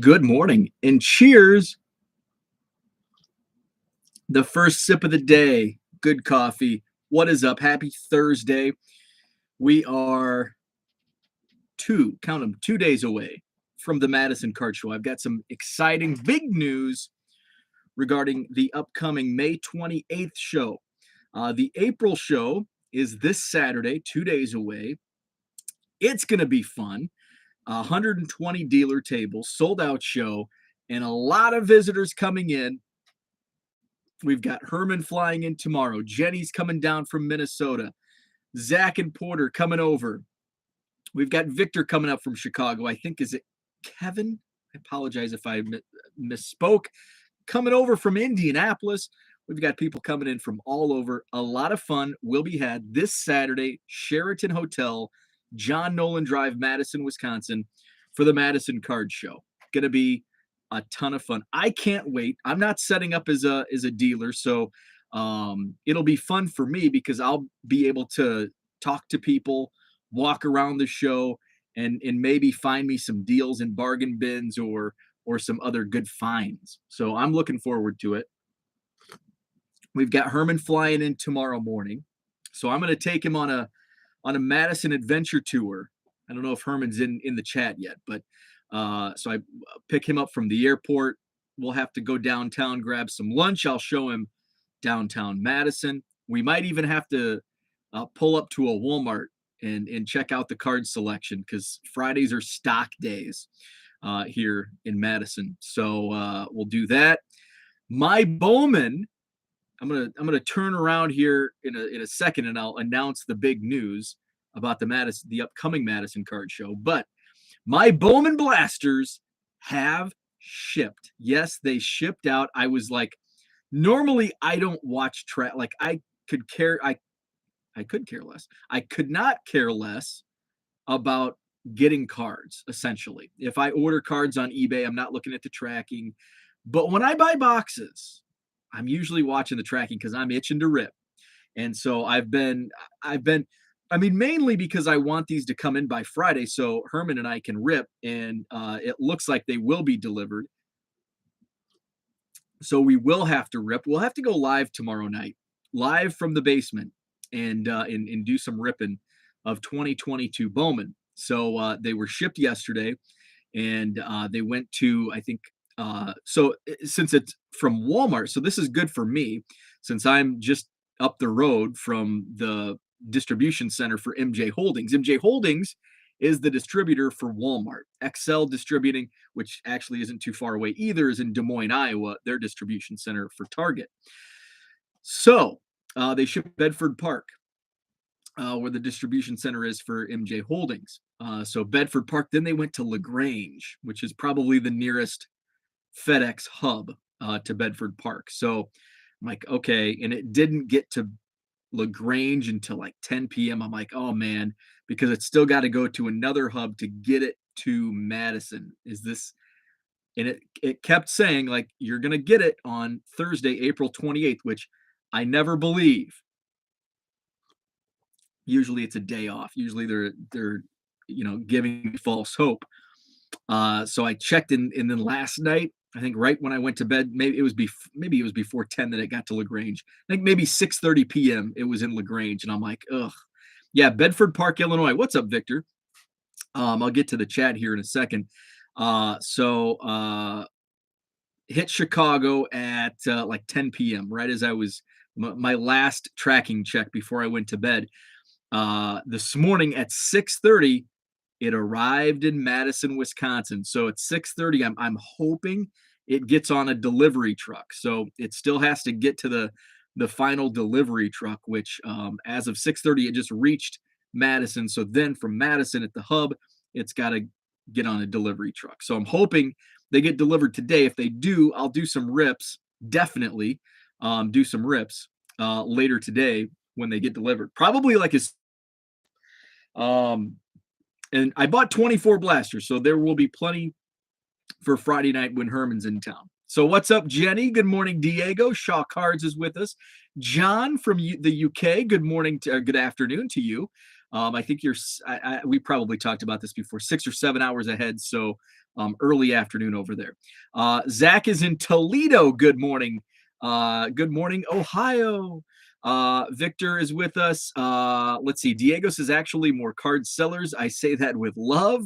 Good morning and cheers. The first sip of the day. Good coffee. What is up? Happy Thursday. We are count them, 2 days away from the Madison Card Show. I've got some exciting big news regarding the upcoming May 28th show. The April show is this Saturday, 2 days away. It's going to be fun. 120 dealer tables, sold out show, and a lot of visitors coming in. We've got Herman flying in tomorrow. Jenny's coming down from Minnesota. Zach and Porter coming over. We've got Victor coming up from Chicago. I think, is it Kevin? I apologize if I misspoke. Coming over from Indianapolis. We've got people coming in from all over. A lot of fun will be had this Saturday, Sheraton Hotel, John Nolan Drive, Madison, Wisconsin, for the Madison Card Show. Going to be a ton of fun. I can't wait. I'm not setting up as a dealer, so it'll be fun for me because I'll be able to talk to people, walk around the show, and maybe find me some deals in bargain bins or some other good finds. So I'm looking forward to it. We've got Herman flying in tomorrow morning, so I'm going to take him on a Madison adventure tour. I don't know if Herman's in the chat yet, but so I pick him up from the airport. We'll have to go downtown, grab some lunch. I'll show him downtown Madison. We might even have to pull up to a Walmart and check out the card selection because Fridays are stock days here in Madison. So we'll do that. My Bowman, I'm gonna turn around here in a second and I'll announce the big news about the upcoming Madison Card Show. But my Bowman blasters have shipped. Yes, they shipped out. I was like, normally I don't watch track. Like I could care less. I could not care less about getting cards, essentially. If I order cards on eBay, I'm not looking at the tracking. But when I buy boxes, I'm usually watching the tracking because I'm itching to rip. And so I've been, mainly because I want these to come in by Friday so Herman and I can rip, and it looks like they will be delivered. So we will have to rip. We'll have to go live tomorrow night, live from the basement, and do some ripping of 2022 Bowman. So they were shipped yesterday, and they went to, I think, so since it's from Walmart, so this is good for me since I'm just up the road from the distribution center for MJ Holdings. MJ Holdings is the distributor for Walmart. XL Distributing, which actually isn't too far away either, is in Des Moines, Iowa, their distribution center for Target. So they ship Bedford Park, where the distribution center is for MJ Holdings. So Bedford Park, then they went to LaGrange, which is probably the nearest FedEx hub to Bedford Park. So I'm like, okay, and it didn't get to LaGrange until like 10 p.m. I'm like, oh man, because it's still got to go to another hub to get it to Madison. Is this? And it kept saying like, you're going to get it on Thursday, April 28th, which I never believe. Usually it's a day off. Usually they're giving me false hope. So I checked and then last night, I think right when I went to bed, maybe it was before 10 that it got to LaGrange. I think maybe 6:30 p.m. it was in LaGrange, and I'm like, ugh. Yeah, Bedford Park, Illinois. What's up, Victor? I'll get to the chat here in a second. So hit Chicago at like 10 p.m. right as I was my last tracking check before I went to bed. This morning at 6:30. It arrived in Madison, Wisconsin. So at 6:30, I'm hoping it gets on a delivery truck. So it still has to get to the final delivery truck, which as of 6:30, it just reached Madison. So then from Madison at the hub, it's got to get on a delivery truck. So I'm hoping they get delivered today. If they do, I'll do some rips, definitely do some rips later today when they get delivered. Probably like and I bought 24 blasters, so there will be plenty for Friday night when Herman's in town. So what's up, Jenny? Good morning, Diego. Shaw Cards is with us. John from the UK, good morning, good afternoon to you. I think we probably talked about this before, 6 or 7 hours ahead. So early afternoon over there. Zach is in Toledo. Good morning. Good morning, Ohio. Victor is with us. Let's see. Diego says actually more card sellers. I say that with love.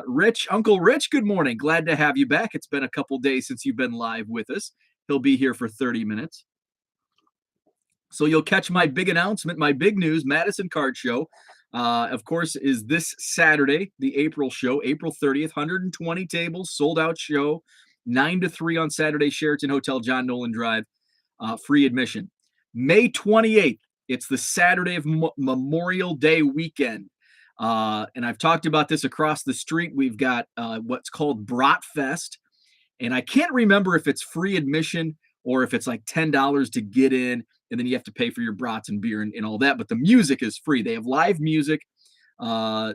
Rich, Uncle Rich, good morning. Glad to have you back. It's been a couple days since you've been live with us. He'll be here for 30 minutes. So you'll catch my big announcement, my big news, Madison Card Show. Of course, is this Saturday, the April show, April 30th, 120 tables, sold out show, 9 to 3 on Saturday, Sheraton Hotel, John Nolan Drive, free admission. May 28th, it's the Saturday of Memorial Day weekend. And I've talked about this across the street. We've got what's called Brat Fest. And I can't remember if it's free admission or if it's like $10 to get in, and then you have to pay for your brats and beer and all that. But the music is free. They have live music.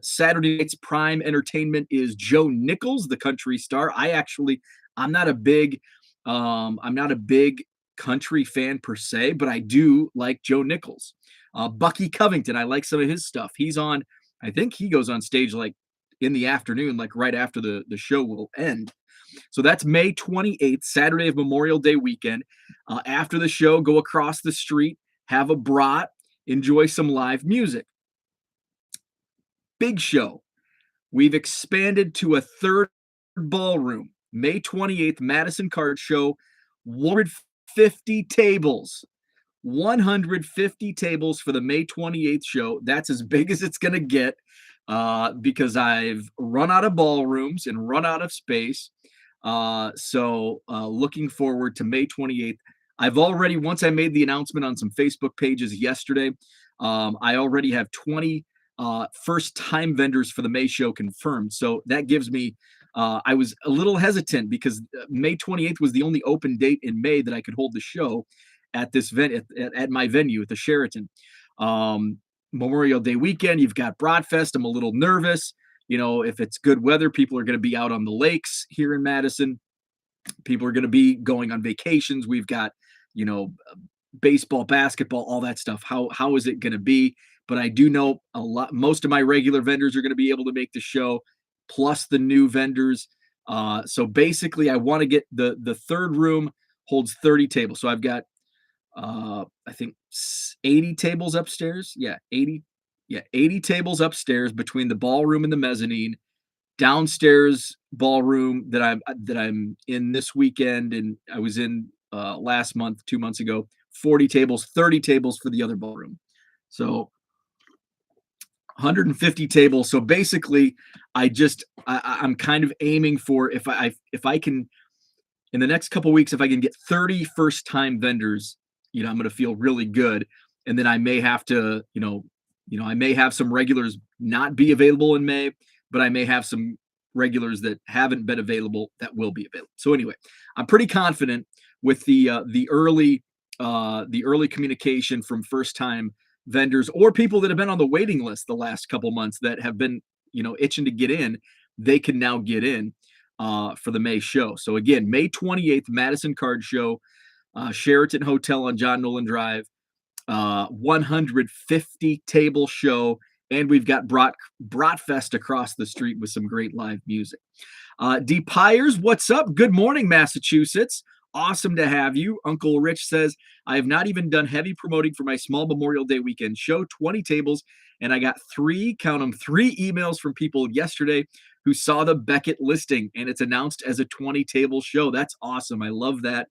Saturday night's prime entertainment is Joe Nichols, the country star. I'm not a big country fan per se, but I do like Joe Nichols. Bucky Covington, I like some of his stuff. I think he goes on stage like in the afternoon, like right after the show will end. So that's May 28th, Saturday of Memorial Day weekend. After the show, go across the street, have a brat, enjoy some live music. Big show. We've expanded to a third ballroom. May 28th, Madison Card Show, 150 tables. 150 tables for the May 28th show. That's as big as it's going to get because I've run out of ballrooms and run out of space. So looking forward to May 28th. Once I made the announcement on some Facebook pages yesterday, I already have 20 first-time vendors for the May show confirmed. So that gives me, I was a little hesitant because May 28th was the only open date in May that I could hold the show at this at my venue at the Sheraton. Memorial Day weekend, you've got Broadfest. I'm a little nervous. You know, if it's good weather, people are going to be out on the lakes here in Madison. People are going to be going on vacations. We've got, baseball, basketball, all that stuff. How is it going to be? But I do know most of my regular vendors are going to be able to make the show, plus the new vendors. So basically, I want to get the third room holds 30 tables. So I've got, I think 80 tables upstairs. Yeah, 80 tables upstairs between the ballroom and the mezzanine. Downstairs ballroom that I'm in this weekend, and I was in last month, 2 months ago. 40 tables, 30 tables for the other ballroom. So 150 tables. So basically, I'm kind of aiming for if I can in the next couple of weeks, if I can get 30 first-time vendors, I'm going to feel really good. And then I may have to, I may have some regulars not be available in May, but I may have some regulars that haven't been available that will be available. So anyway, I'm pretty confident with the early communication from first-time vendors or people that have been on the waiting list the last couple months that have been, itching to get in. They can now get in for the May show. So again, May 28th, Madison Card Show, Sheraton Hotel on John Nolan Drive, 150 table show, and we've got Bratfest across the street with some great live music. D. Pyers, what's up? Good morning, Massachusetts. Awesome to have you. Uncle Rich says, I have not even done heavy promoting for my small Memorial Day weekend show, 20 tables, and I got three emails from people yesterday who saw the Beckett listing, and it's announced as a 20-table show. That's awesome. I love that.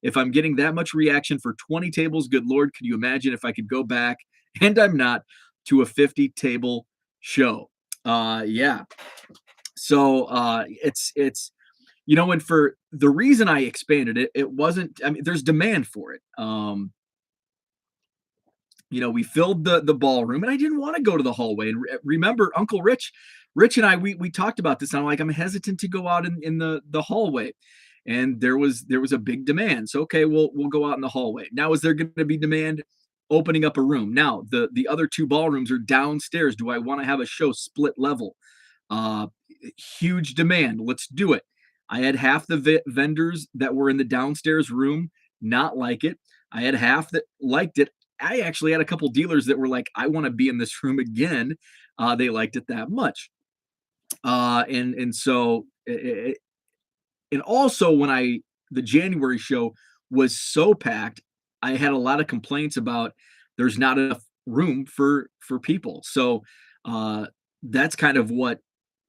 If I'm getting that much reaction for 20 tables, good Lord, could you imagine if I could go back, and I'm not, to a 50-table show? Yeah. So it's and for the reason I expanded it, it wasn't, there's demand for it. We filled the ballroom, and I didn't want to go to the hallway. And remember, Uncle Rich and I, we talked about this. And I'm hesitant to go out in the hallway. And there was a big demand. So, okay, we'll go out in the hallway. Now, is there going to be demand opening up a room? Now, the other two ballrooms are downstairs. Do I want to have a show split level? Huge demand. Let's do it. I had half the vendors that were in the downstairs room not like it. I had half that liked it. I actually had a couple dealers that were like, I want to be in this room again. They liked it that much. And so and also when the January show was so packed, I had a lot of complaints about there's not enough room for people. So that's kind of what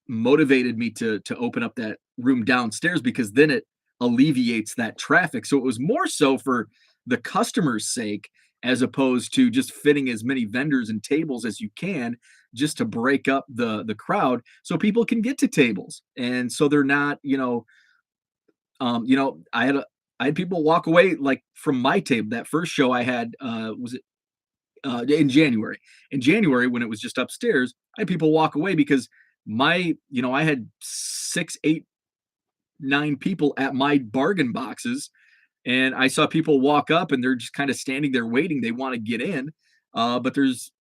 motivated me to open up that room downstairs, because then it alleviates that traffic. So it was more so for the customer's sake, as opposed to just fitting as many vendors and tables as you can, just to break up the crowd so people can get to tables. And so they're not, I had people walk away like from my table. That first show I had was it in January. In January, when it was just upstairs, I had people walk away because I had 6, 8, 9 people at my bargain boxes, and I saw people walk up and they're just kind of standing there waiting. They want to get in, but there's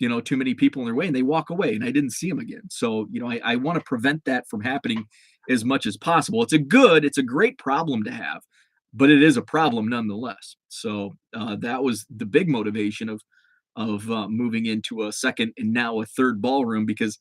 too many people in their way, and they walk away, and I didn't see them again. So I want to prevent that from happening as much as possible. It's a great problem to have, but it is a problem nonetheless. So that was the big motivation of moving into a second and now a third ballroom, because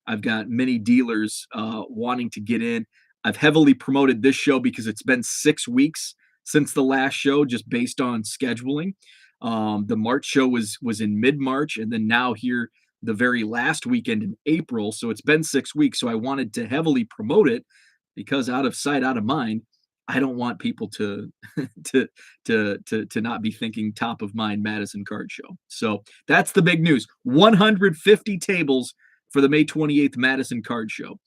I've got many dealers wanting to get in. I've heavily promoted this show because it's been 6 weeks since the last show, just based on scheduling. The March show was in mid-March, and then now here the very last weekend in April. So it's been 6 weeks. So I wanted to heavily promote it, because out of sight, out of mind. I don't want people to to not be thinking top of mind Madison Card Show. So that's the big news. 150 tables for the May 28th Madison Card Show.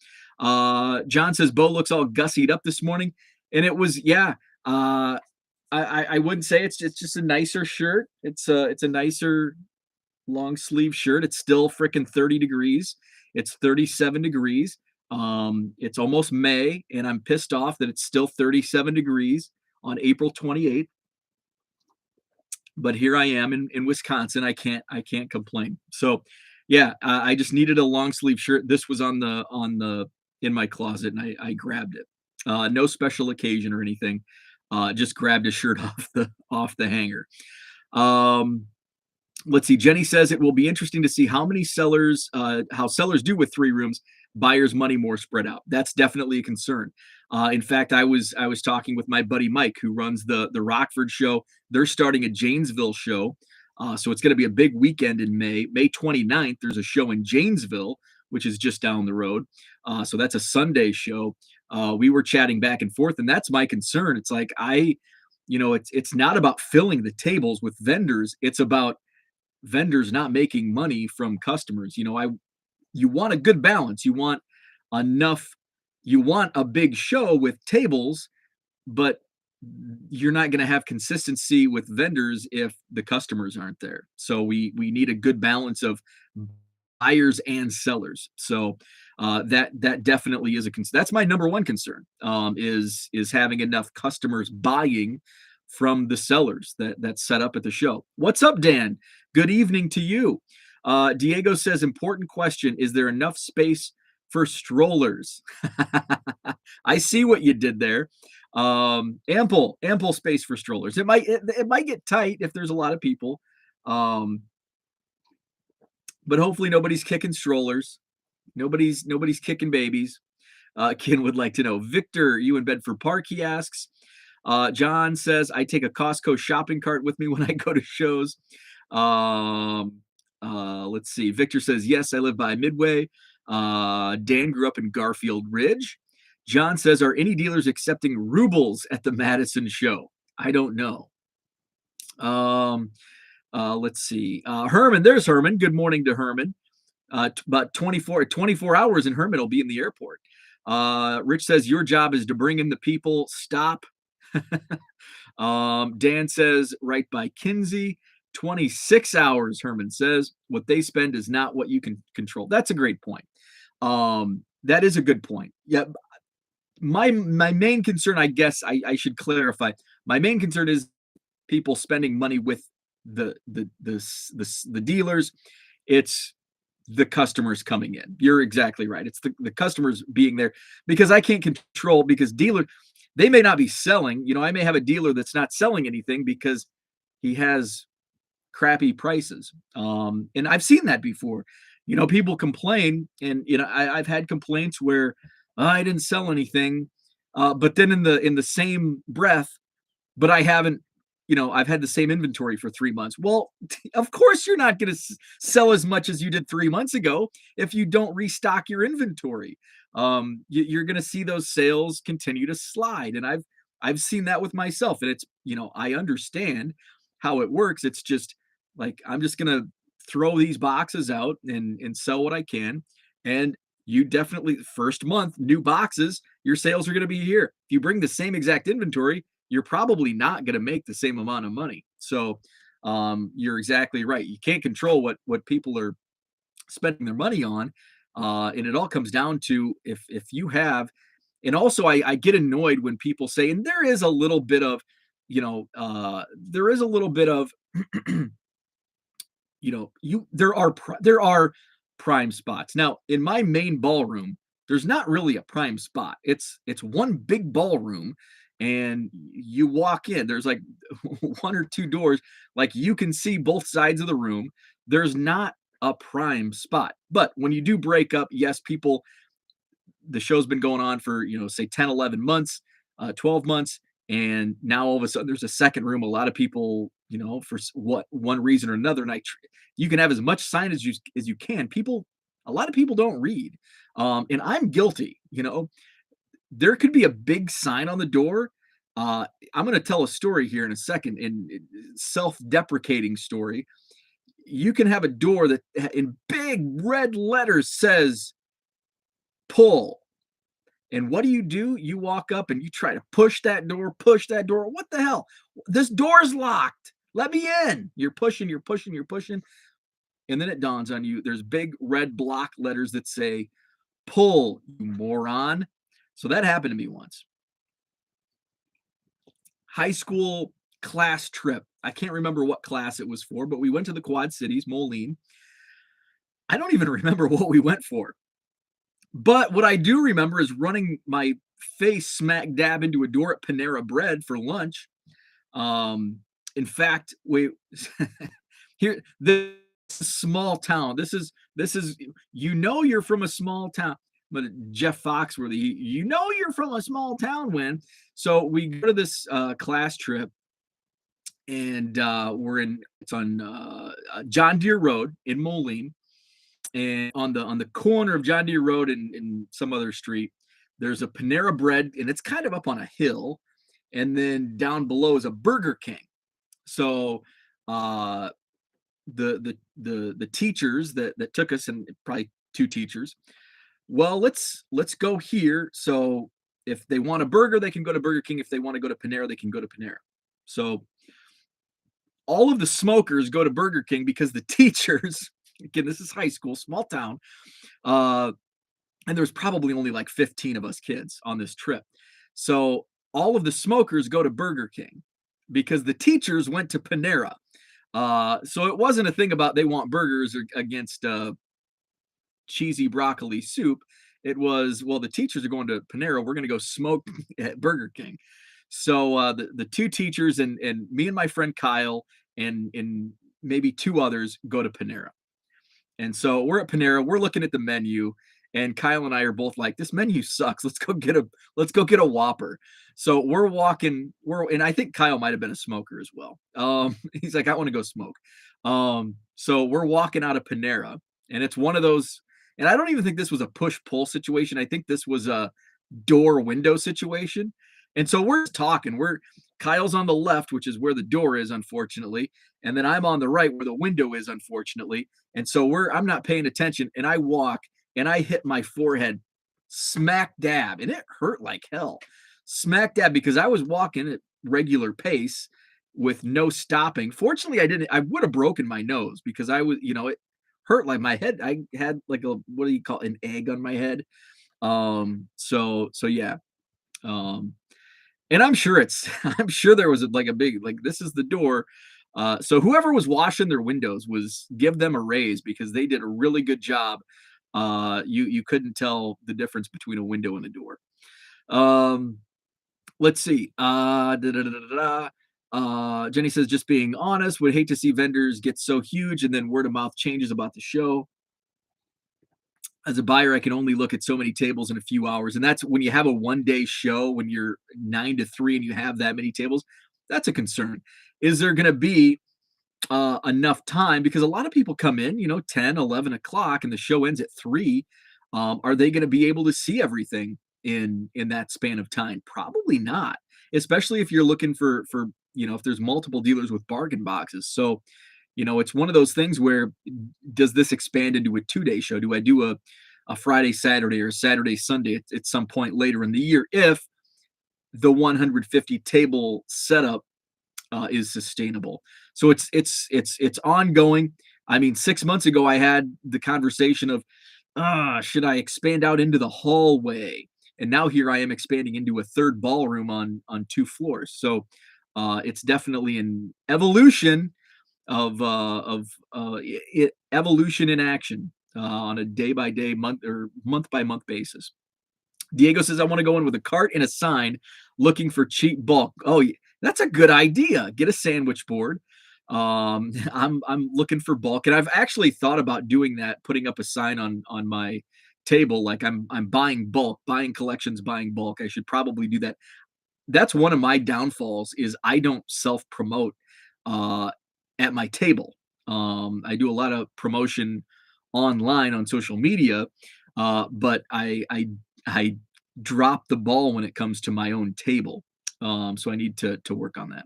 John says Bo looks all gussied up this morning, and it was I wouldn't say it's just a nicer shirt. It's a nicer long sleeve shirt. It's still freaking 30 degrees. It's 37 degrees. It's almost May, and I'm pissed off that it's still 37 degrees on April 28th. But here I am in Wisconsin. I can't complain. So yeah, I just needed a long sleeve shirt. This was in my closet, and I grabbed it. No special occasion or anything. Just grabbed a shirt off the hanger. Let's see. Jenny says it will be interesting to see how sellers do with 3 rooms. Buyers' money more spread out. That's definitely a concern. In fact, I was talking with my buddy Mike, who runs the Rockford show. They're starting a Janesville show. So it's going to be a big weekend in May. May 29th, there's a show in Janesville, which is just down the road. So that's a Sunday show. We were chatting back and forth, and that's my concern. It's like it's not about filling the tables with vendors. It's about vendors not making money from customers. You want a good balance. You want a big show with tables, but you're not going to have consistency with vendors if the customers aren't there. So we need a good balance of buyers and sellers. So that definitely is a concern. That's my number one concern, is having enough customers buying from the sellers that's set up at the show. What's up, Dan? Good evening to you. Diego says, important question. Is there enough space for strollers? I see what you did there. Ample space for strollers. It might get tight if there's a lot of people. But hopefully nobody's kicking strollers. Nobody's kicking babies. Ken would like to know. Victor, you in Bedford Park, he asks. John says, I take a Costco shopping cart with me when I go to shows. Let's see. Victor says, yes, I live by Midway. Dan grew up in Garfield Ridge. John says, are any dealers accepting rubles at the Madison show? I don't know. Let's see. Herman, there's Herman. Good morning to Herman. About 24 hours and Herman will be in the airport. Rich says, your job is to bring in the people. Stop. Dan says, right by Kinsey. 26 hours, Herman says. What they spend is not what you can control. That's a great point. That is a good point. Yeah. My main concern, I guess I should clarify. My main concern is people spending money with the dealers. It's the customers coming in. You're exactly right. It's the customers being there, because I can't control, because they may not be selling. I may have a dealer that's not selling anything because he has crappy prices. And I've seen that before. People complain, and I've had complaints where I didn't sell anything, but then in the same breath, but I haven't, I've had the same inventory for 3 months. Well, of course you're not going to sell as much as you did 3 months ago if you don't restock your inventory. You're going to see those sales continue to slide, and I've seen that with myself, and it's I understand how it works. It's just like I'm just going to throw these boxes out and sell what I can, and you definitely first month new boxes, your sales are going to be here. If you bring the same exact inventory, you're probably not going to make the same amount of money. So you're exactly right. You can't control what people are spending their money on, and it all comes down to if you have. And also, I get annoyed when people say, and there is a little bit of, there is a little bit of, there are prime spots. Now, in my main ballroom, there's not really a prime spot. It's one big ballroom, and you walk in, there's like one or two doors, like you can see both sides of the room. There's not a prime spot. But when you do break up, yes, people, the show's been going on for, say 10, 11 months, 12 months. And now all of a sudden there's a second room. A lot of people, for what one reason or another, and you can have as much sign as you can. A lot of people don't read. And I'm guilty, there could be a big sign on the door. I'm going to tell a story here in a second, in self-deprecating story. You can have a door that in big red letters says pull. And what do? You walk up and you try to push that door. What the hell? This door's locked. Let me in. You're pushing. And then it dawns on you, there's big red block letters that say pull, you moron. So that happened to me once. High school class trip. I can't remember what class it was for, but we went to the Quad Cities, Moline. I don't even remember what we went for. But what I do remember is running my face smack dab into a door at Panera Bread for lunch. In fact, here, this small town. This is you're from a small town. But Jeff Foxworthy, you're from a small town when. So we go to this class trip, and it's on John Deere Road in Moline. And on the corner of John Deere Road and some other street, there's a Panera Bread, and it's kind of up on a hill. And then down below is a Burger King. So the teachers that took us, and probably two teachers, well, let's go here. So if they want a burger, they can go to Burger King. If they want to go to Panera, they can go to Panera. So all of the smokers go to Burger King because the teachers, again, this is high school, small town, and there's probably only like 15 of us kids on this trip. So all of the smokers go to Burger King because the teachers went to Panera. So it wasn't a thing about they want burgers against cheesy broccoli soup. It was, well, the teachers are going to Panera. We're going to go smoke at Burger King. So the two teachers and me and my friend Kyle and maybe two others go to Panera. And so we're at Panera. We're looking at the menu, and Kyle and I are both like, "This menu sucks. Let's go get a Whopper." So we're walking. And I think Kyle might have been a smoker as well. He's like, "I want to go smoke." So we're walking out of Panera, and it's one of those. And I don't even think this was a push-pull situation. I think this was a door-window situation. And so we're talking. Kyle's on the left, which is where the door is, unfortunately. And then I'm on the right where the window is, unfortunately. And so I'm not paying attention. And I walk and I hit my forehead smack dab. And it hurt like hell. Smack dab, because I was walking at regular pace with no stopping. Fortunately, I would have broken my nose because I was, it hurt like my head. I had like what do you call it, an egg on my head. So yeah. And I'm sure there was like a big, like, this is the door. So whoever was washing their windows give them a raise because they did a really good job. You couldn't tell the difference between a window and a door. Let's see. Jenny says, just being honest, would hate to see vendors get so huge and then word of mouth changes about the show. As a buyer, I can only look at so many tables in a few hours. And that's when you have a 1 day show, when you're 9 to 3 and you have that many tables, that's a concern. Is there going to be enough time? Because a lot of people come in, 10, 11 o'clock and the show ends at 3. Are they going to be able to see everything in that span of time? Probably not, especially if you're looking for, if there's multiple dealers with bargain boxes. So, it's one of those things where does this expand into a 2 day show? Do I do a Friday, Saturday, or Saturday, Sunday at some point later in the year if the 150 table setup is sustainable? So it's ongoing. I mean, 6 months ago, I had the conversation of, should I expand out into the hallway? And now here I am expanding into a third ballroom on 2 floors. So it's definitely an evolution of evolution in action on a day by day, month by month basis. Diego says, I want to go in with a cart and a sign looking for cheap bulk. Oh, that's a good idea. Get a sandwich board. I'm looking for bulk, and I've actually thought about doing that, putting up a sign on my table, like I'm buying bulk, buying collections, buying bulk. I should probably do that. That's one of my downfalls is I don't self promote uh, at my table. I do a lot of promotion online on social media, but I drop the ball when it comes to my own table. So I need to work on that.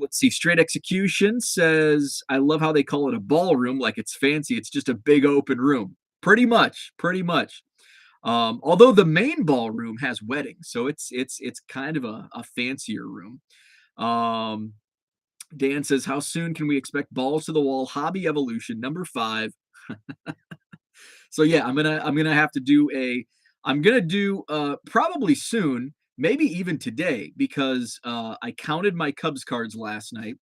Let's see. Straight Execution says, I love how they call it a ballroom, like it's fancy. It's just a big open room. Pretty much, pretty much. Although the main ballroom has weddings, so it's kind of a fancier room. Dan says, how soon can we expect Balls to the Wall Hobby Evolution #5? So yeah, I'm gonna have to do I'm gonna do probably soon, maybe even today, because I counted my Cubs cards last night.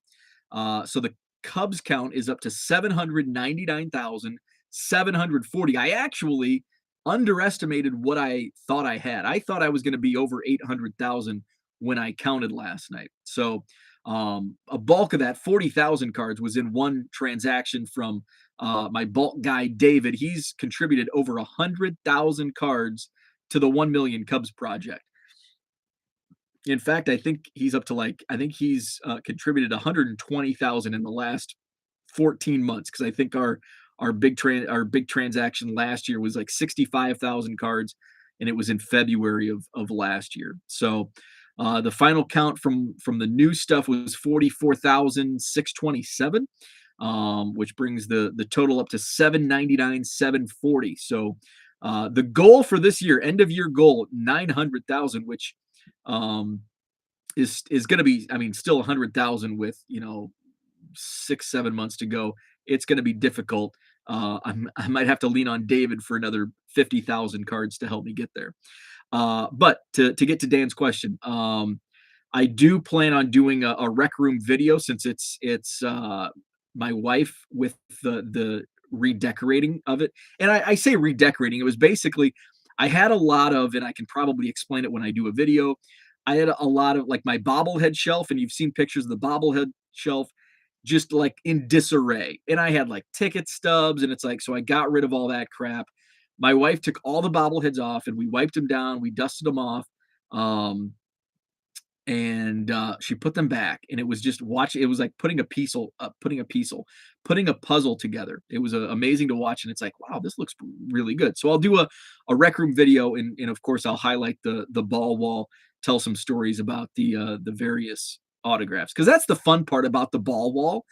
So the Cubs count is up to 799,740. I actually underestimated what I thought I had. I thought I was going to be over 800,000 when I counted last night. So a bulk of that 40,000 cards was in one transaction from my bulk guy, David. He's contributed over 100,000 cards to the 1 Million Cubs project. In fact, I think he's up to he's contributed 120,000 in the last 14 months, because I think our big transaction last year was like 65,000 cards, and it was in February of last year. So the final count from the new stuff was 44,627, which brings the total up to 799,740. So the goal for this year, end of year goal, 900,000, which is going to be, I mean, still 100,000 with 6-7 months to go. It's going to be difficult. I might have to lean on David for another 50,000 cards to help me get there. But to get to Dan's question, I do plan on doing a rec room video, since it's my wife with the redecorating of it. And I say redecorating, it was basically, I had a lot of, and I can probably explain it when I do a video. I had a lot of, like, my bobblehead shelf, and you've seen pictures of the bobblehead shelf, just like in disarray. And I had like ticket stubs, and it's like, so I got rid of all that crap. My wife took all the bobbleheads off, and we wiped them down, we dusted them off. And she put them back, and it was just it was like putting a puzzle together. It was amazing to watch, and it's like, wow, this looks really good. So I'll do a rec room video, and of course I'll highlight the ball wall, tell some stories about the various autographs, because that's the fun part about the ball wall.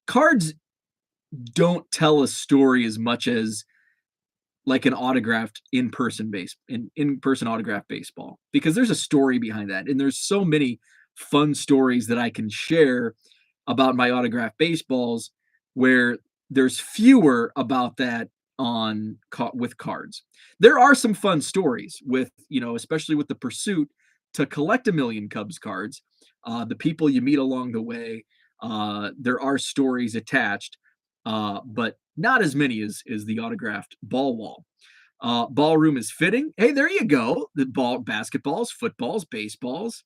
Cards don't tell a story as much as like an autographed in-person autographed baseball, because there's a story behind that, and there's so many fun stories that I can share about my autographed baseballs, where there's fewer about that with cards. There are some fun stories with, especially with the pursuit to collect 1 million Cubs cards, the people you meet along the way. There are stories attached, but not as many as the autographed ball wall. Ballroom is fitting. Hey, there you go. The basketballs, footballs, baseballs,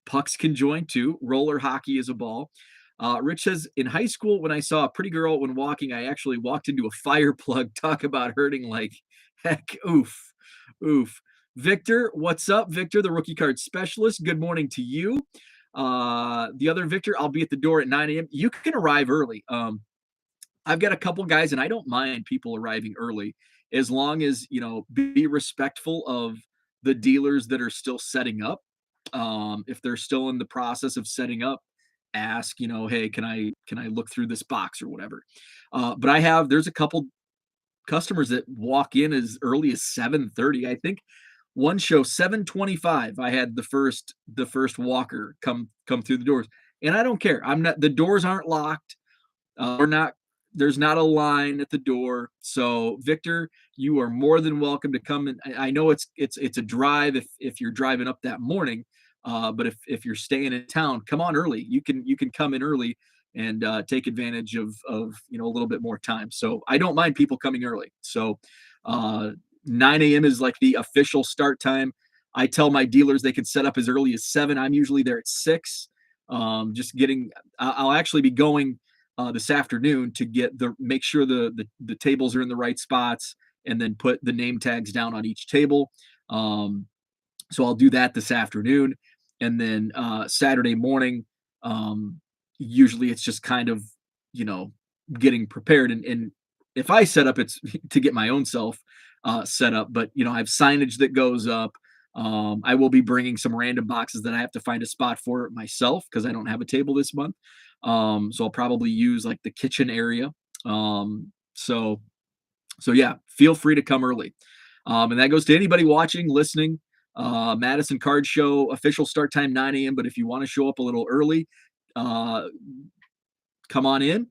Pucks can join too. Roller hockey is a ball. Rich says, in high school, when I saw a pretty girl when walking, I actually walked into a fire plug. Talk about hurting like heck. Oof. Oof. Victor, what's up? Victor, the rookie card specialist. Good morning to you. The other Victor, I'll be at the door at 9 a.m. You can arrive early. I've got a couple guys, and I don't mind people arriving early as long as, be respectful of the dealers that are still setting up. If they're still in the process of setting up, ask, hey, can I look through this box or whatever. But there's a couple customers that walk in as early as 7:30. I think one show 7:25. I had the first walker come through the doors, and I don't care. The doors aren't locked. We're not There's not a line at the door. So Victor, you are more than welcome to come in. I know it's a drive if you're driving up that morning. But if you're staying in town, come on early. You can come in early and take advantage of a little bit more time. So I don't mind people coming early. So 9 a.m. is like the official start time. I tell my dealers they can set up as early as 7. I'm usually there at 6. I'll actually be going this afternoon to make sure the tables are in the right spots and then put the name tags down on each table. So I'll do that this afternoon. And then Saturday morning, usually it's just kind of, getting prepared. And if I set up, it's to get my own self set up. But, I have signage that goes up. I will be bringing some random boxes that I have to find a spot for myself because I don't have a table this month. So I'll probably use like the kitchen area. So yeah, feel free to come early. And that goes to anybody watching, listening. Madison Card Show, official start time 9 a.m. But if you want to show up a little early, come on in.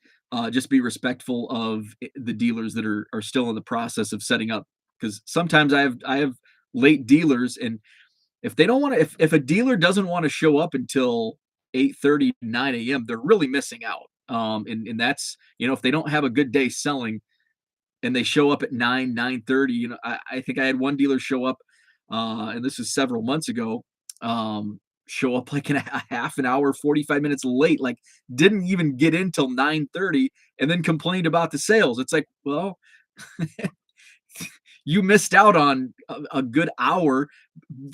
Just be respectful of the dealers that are still in the process of setting up. Because sometimes I have late dealers, and if they don't want to, if a dealer doesn't want to show up until 8:30, 9 a.m., they're really missing out. And that's, if they don't have a good day selling and they show up at 9:30, I think I had one dealer show up, and this is several months ago, show up like in a half an hour, 45 minutes late, like didn't even get in till 9:30 and then complained about the sales. It's like, well, you missed out on a good hour,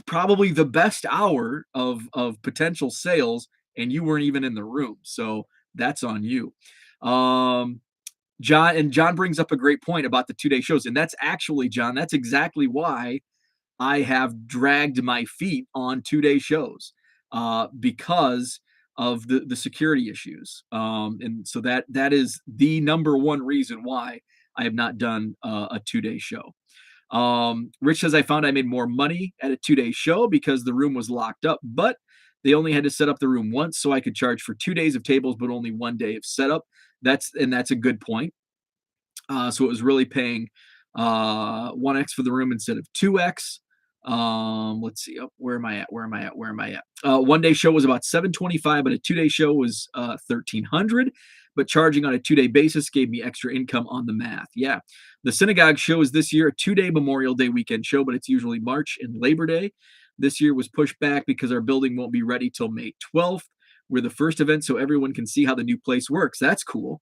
probably the best hour of potential sales, and you weren't even in the room. So that's on you. John brings up a great point about the 2-day shows. And that's actually, John, that's exactly why I have dragged my feet on 2-day shows, because of the security issues. And so that is the number one reason why I have not done a 2-day show. Rich says, I found I made more money at a 2-day show because the room was locked up, but they only had to set up the room once, so I could charge for 2 days of tables, but only 1 day of setup. That's a good point. So it was really paying 1x for the room instead of 2x. Let's see. Oh, where am I at? 1-day show was about $725, but a 2-day show was $1,300. But charging on a 2-day basis gave me extra income on the math. Yeah. The synagogue show is this year a 2-day Memorial Day weekend show, but it's usually March and Labor Day. This year was pushed back because our building won't be ready till May 12th. We're the first event so everyone can see how the new place works. That's cool.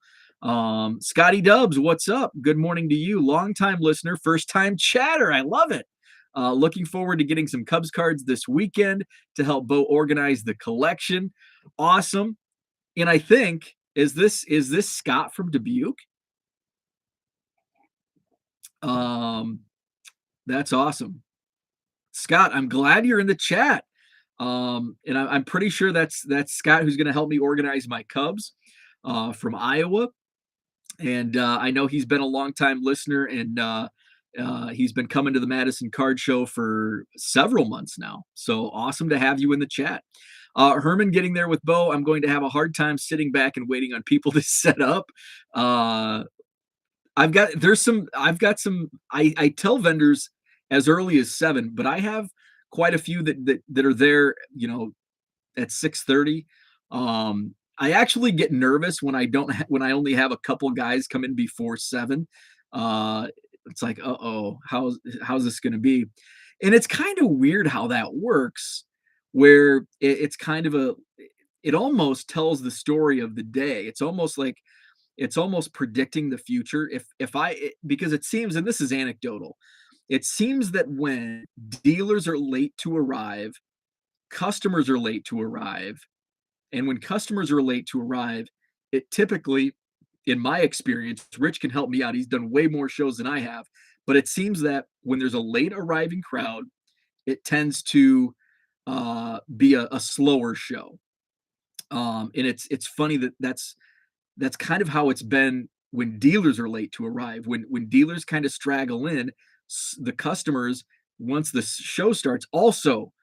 Scotty Dubs, what's up? Good morning to you. Longtime listener, first time chatter. I love it. Looking forward to getting some Cubs cards this weekend to help Bo organize the collection. Awesome. And I think, is this Scott from Dubuque? That's awesome. Scott, I'm glad you're in the chat. And I'm pretty sure that's Scott who's going to help me organize my Cubs from Iowa. And I know he's been a longtime listener, and he's been coming to the Madison Card Show for several months now. So awesome to have you in the chat. Herman getting there with Bo. I'm going to have a hard time sitting back and waiting on people to set up. I tell vendors as early as 7, but I have quite a few that are there, at 6:30. I actually get nervous when I only have a couple guys come in before 7. It's like, how's this going to be? And it's kind of weird how that works where it's kind of it almost tells the story of the day. It's almost like it's almost predicting the future. Because it seems, and this is anecdotal, it seems that when dealers are late to arrive, customers are late to arrive. And when customers are late to arrive, it typically, in my experience, Rich can help me out. He's done way more shows than I have. But it seems that when there's a late arriving crowd, it tends to be a slower show. And it's funny that's kind of how it's been when dealers are late to arrive. When dealers kind of straggle in, the customers, once the show starts, also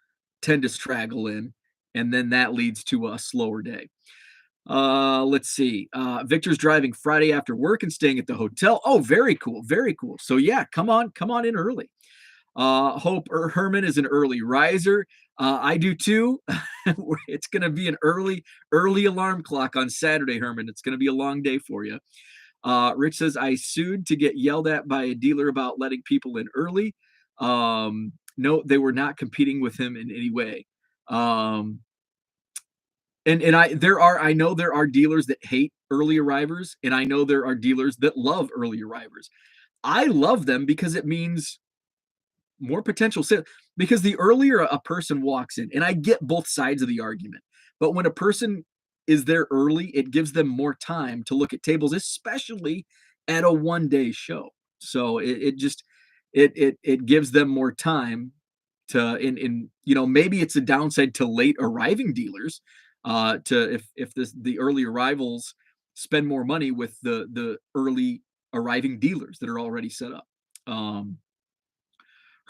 tend to straggle in, and then that leads to a slower day. Let's see. Victor's driving Friday after work and staying at the hotel. Oh, very cool, very cool. So yeah, come on in early. Hope Herman is an early riser. I do too. It's going to be an early alarm clock on Saturday, Herman. It's going to be a long day for you. Rich says, I sued to get yelled at by a dealer about letting people in early. No, they were not competing with him in any way. I know there are dealers that hate early arrivers, and I know there are dealers that love early arrivers. I love them because it means more potential sales, because the earlier a person walks in, and I get both sides of the argument, but when a person is there early, it gives them more time to look at tables, especially at a one-day show. So it just it gives them more time to in maybe it's a downside to late arriving dealers, to if the early arrivals spend more money with the early arriving dealers that are already set up.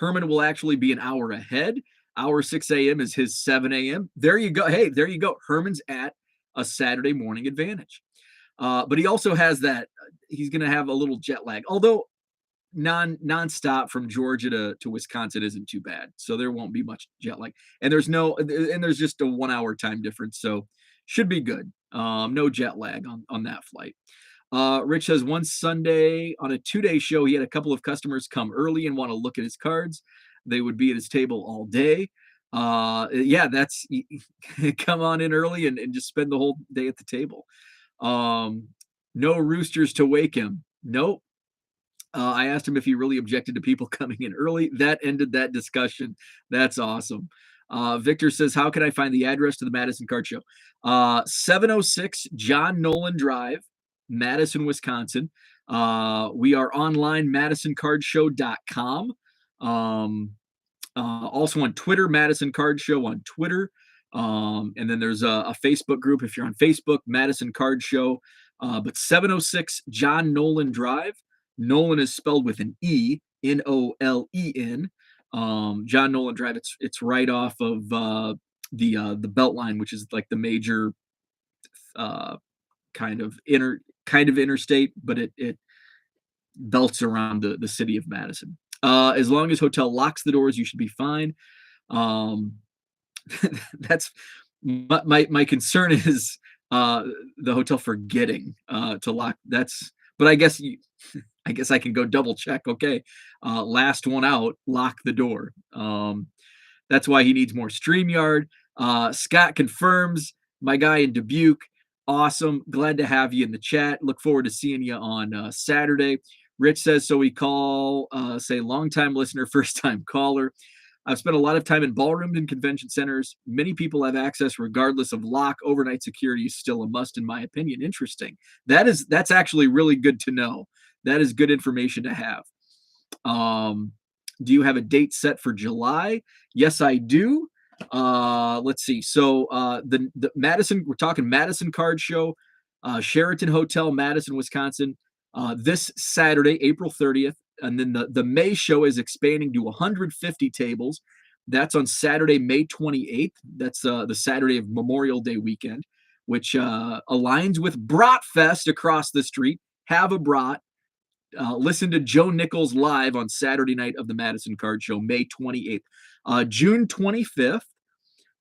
Herman will actually be an hour ahead. Our 6 a.m. is his 7 a.m. There you go. Hey, there you go. Herman's at a Saturday morning advantage. But he also has that, he's going to have a little jet lag, although nonstop from Georgia to Wisconsin isn't too bad. So there won't be much jet lag. And there's just a 1 hour time difference. So should be good. No jet lag on that flight. Rich says one Sunday on a 2-day show, he had a couple of customers come early and want to look at his cards. They would be at his table all day. Yeah, that's come on in early and just spend the whole day at the table. No roosters to wake him. Nope. I asked him if he really objected to people coming in early. That ended that discussion. That's awesome. Victor says, how can I find the address to the Madison Card Show? 706 John Nolan Drive, Madison, Wisconsin. We are online, MadisonCardShow.com. Also on Twitter, Madison Card Show on Twitter. And then there's a Facebook group if you're on Facebook, Madison Card Show. But 706 John Nolan Drive. Nolan is spelled with an E, Nolen. John Nolan Drive. It's right off of the Beltline, which is like the major kind of interstate, but it belts around the city of Madison. As long as hotel locks the doors, you should be fine. That's my concern is the hotel forgetting to lock. But I guess I can go double check. Okay, last one out, lock the door. That's why he needs more StreamYard. Scott confirms, my guy in Dubuque. Awesome. Glad to have you in the chat. Look forward to seeing you on Saturday. Rich says, so we call, say, long-time listener, first-time caller. I've spent a lot of time in ballrooms and convention centers. Many people have access regardless of lock. Overnight security is still a must, in my opinion. Interesting. That's actually really good to know. That is good information to have. Do you have a date set for July? Yes, I do. Let's see. So the Madison, we're talking Madison Card Show, Sheraton Hotel, Madison, Wisconsin, this Saturday, April 30th. And then the May show is expanding to 150 tables. That's on Saturday, May 28th. That's the Saturday of Memorial Day weekend, which aligns with Brat Fest across the street. Have a brat. Listen to Joe Nichols live on Saturday night of the Madison Card Show, May 28th. June 25th.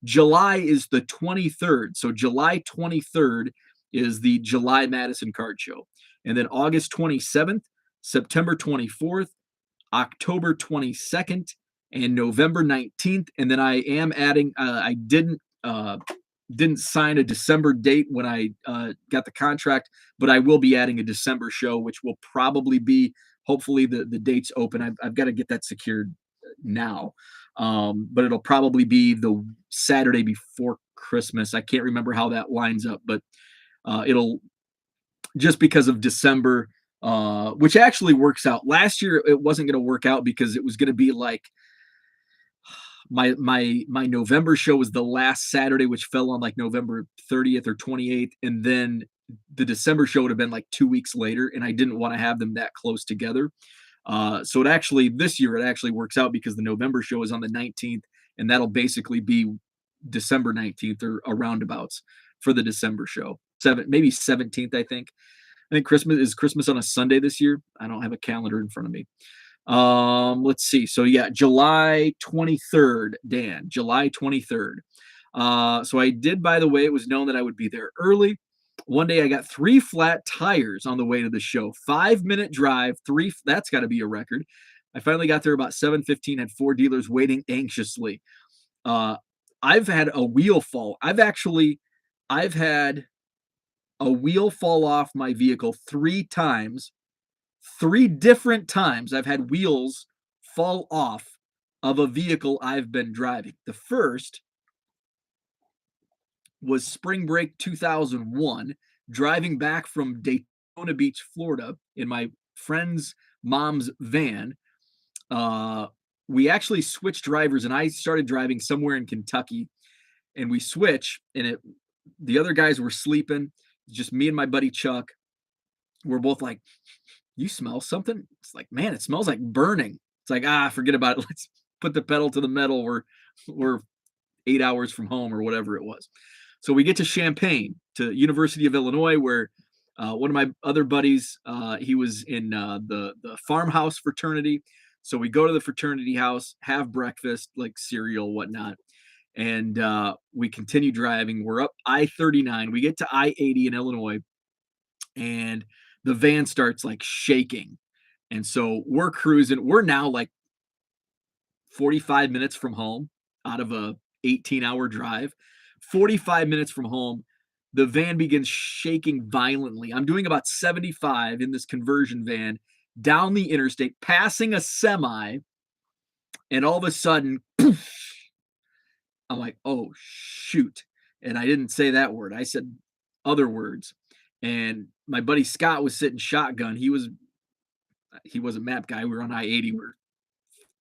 July is the 23rd. So July 23rd is the July Madison Card Show. And then August 27th, September 24th, October 22nd, and November 19th. And then I am adding, I didn't sign a December date when I got the contract, but I will be adding a December show, which will probably be, hopefully the date's open. I've got to get that secured now. But it'll probably be the Saturday before Christmas. I can't remember how that lines up, but it'll, just because of December, which actually works out. Last year it wasn't going to work out because it was going to be like my November show was the last Saturday, which fell on like November 30th or 28th, and then the December show would have been like 2 weeks later, and I didn't want to have them that close together. So this year it actually works out because the November show is on the 19th, and that'll basically be December 19th or roundabouts for the December show. Maybe 17th, I think. I think Christmas on a Sunday this year. I don't have a calendar in front of me. Let's see. So yeah, July 23rd, Dan, July 23rd. So I did, by the way, it was known that I would be there early. One day I got 3 flat tires on the way to the show. 5-minute drive, that's got to be a record. I finally got there about 7:15, had 4 dealers waiting anxiously. I've had a wheel fall. I've had a wheel fall off my vehicle 3 times. 3 different times I've had wheels fall off of a vehicle I've been driving. The first was spring break 2001, driving back from Daytona Beach, Florida, in my friend's mom's van. We actually switched drivers, and I started driving somewhere in Kentucky, and we switch, and the other guys were sleeping. Just me and my buddy Chuck. We're both like, "You smell something?" It's like, "Man, it smells like burning." It's like, forget about it. Let's put the pedal to the metal. We're 8 hours from home or whatever it was. So we get to Champaign, to University of Illinois, where one of my other buddies, he was in the farmhouse fraternity. So we go to the fraternity house, have breakfast, like cereal, whatnot. And we continue driving. We're up I-39. We get to I-80 in Illinois, and the van starts like shaking. And so we're cruising. We're now like 45 minutes from home out of a 18-hour drive. 45 minutes from home, the van begins shaking violently. I'm doing about 75 in this conversion van down the interstate, passing a semi, and all of a sudden, poof, I'm like, "Oh, shoot." And I didn't say that word. I said other words. And my buddy Scott was sitting shotgun. He was a map guy. We were on I-80. We're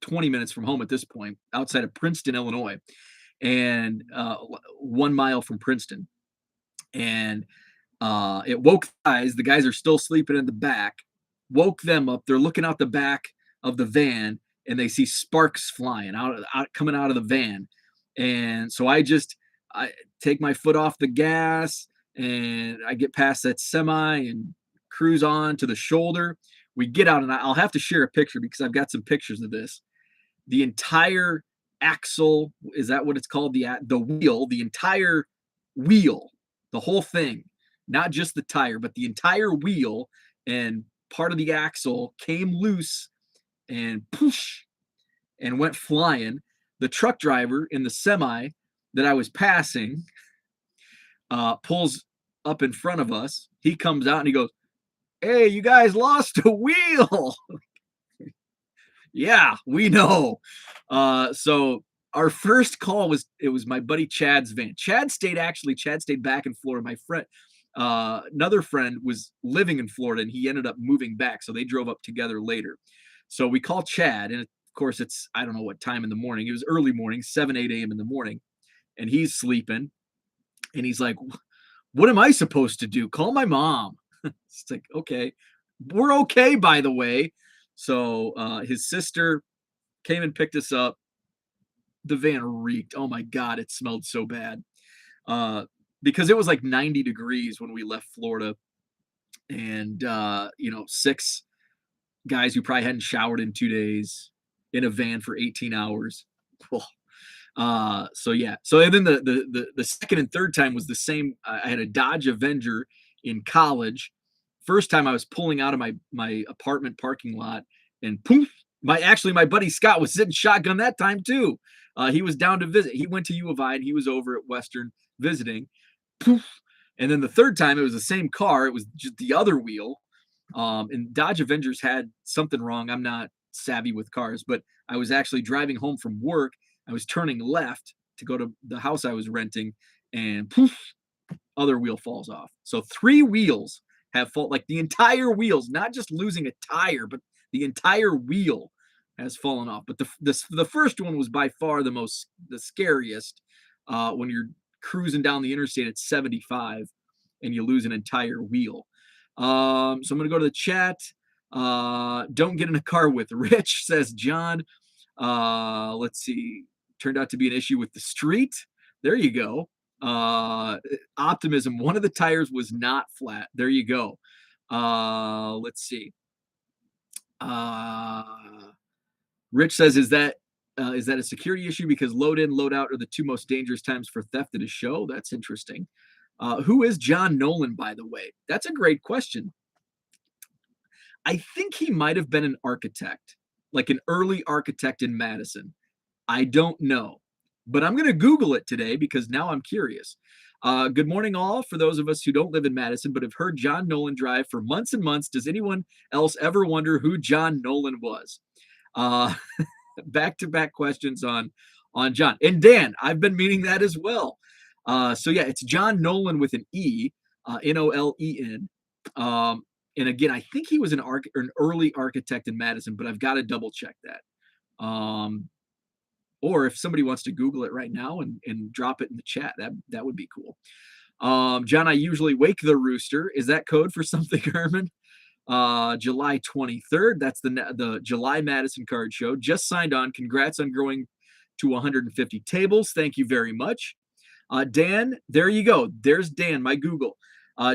20 minutes from home at this point, outside of Princeton, Illinois, and 1 mile from Princeton. And it woke the guys. The guys are still sleeping in the back. Woke them up. They're looking out the back of the van, and they see sparks flying coming out of the van. And so I take my foot off the gas, and I get past that semi and cruise on to the shoulder. We get out, and I'll have to share a picture because I've got some pictures of this. The entire axle, is that what it's called? The wheel, the entire wheel, the whole thing, not just the tire, but the entire wheel and part of the axle came loose and poosh, and went flying. The truck driver in the semi that I was passing pulls up in front of us. He comes out and he goes, "Hey, you guys lost a wheel." Yeah, we know. So our first call was my buddy Chad's van. Chad stayed back in Florida. My friend, another friend, was living in Florida, and he ended up moving back. So they drove up together later. So we call Chad, and of course it's, I don't know what time in the morning. It was early morning, 7, 8 a.m. in the morning, and he's sleeping. And he's like, "What am I supposed to do? Call my mom." It's like, okay, we're okay, by the way. So his sister came and picked us up. The van reeked. Oh my God, it smelled so bad. Because it was like 90 degrees when we left Florida. And, 6 guys who probably hadn't showered in 2 days in a van for 18 hours. So yeah. So and then the second and third time was the same. I had a Dodge Avenger in college. First time I was pulling out of my apartment parking lot, and poof, My buddy Scott was sitting shotgun that time too. He was down to visit. He went to U of I and he was over at Western visiting. Poof. And then the third time, it was the same car. It was just the other wheel. And Dodge Avengers had something wrong. I'm not savvy with cars, but I was actually driving home from work. I was turning left to go to the house I was renting, and poof, other wheel falls off. So 3 wheels have fallen, like the entire wheels, not just losing a tire, but the entire wheel has fallen off. But the first one was by far the scariest. When you're cruising down the interstate at 75 and you lose an entire wheel. So I'm gonna go to the chat. Don't get in a car with Rich, says John. Let's see. Turned out to be an issue with the street. There you go. Optimism. One of the tires was not flat. There you go. Let's see. Rich says, is that a security issue because load in, load out are the 2 most dangerous times for theft at a show? That's interesting. Who is John Nolan, by the way? That's a great question. I think he might have been an architect, like an early architect in Madison. I don't know, but I'm going to Google it today because now I'm curious. Good morning, all. For those of us who don't live in Madison but have heard John Nolan drive for months and months, does anyone else ever wonder who John Nolan was? Back-to-back questions on John. And Dan, I've been meaning that as well. So yeah, it's John Nolan with an E, Nolen. And again, I think he was an early architect in Madison, but I've got to double check that. Or if somebody wants to Google it right now and drop it in the chat, that would be cool. John, I usually wake the rooster. Is that code for something, Herman? July 23rd. That's the July Madison Card Show. Just signed on. Congrats on growing to 150 tables. Thank you very much. Dan, there you go. There's Dan, my Google.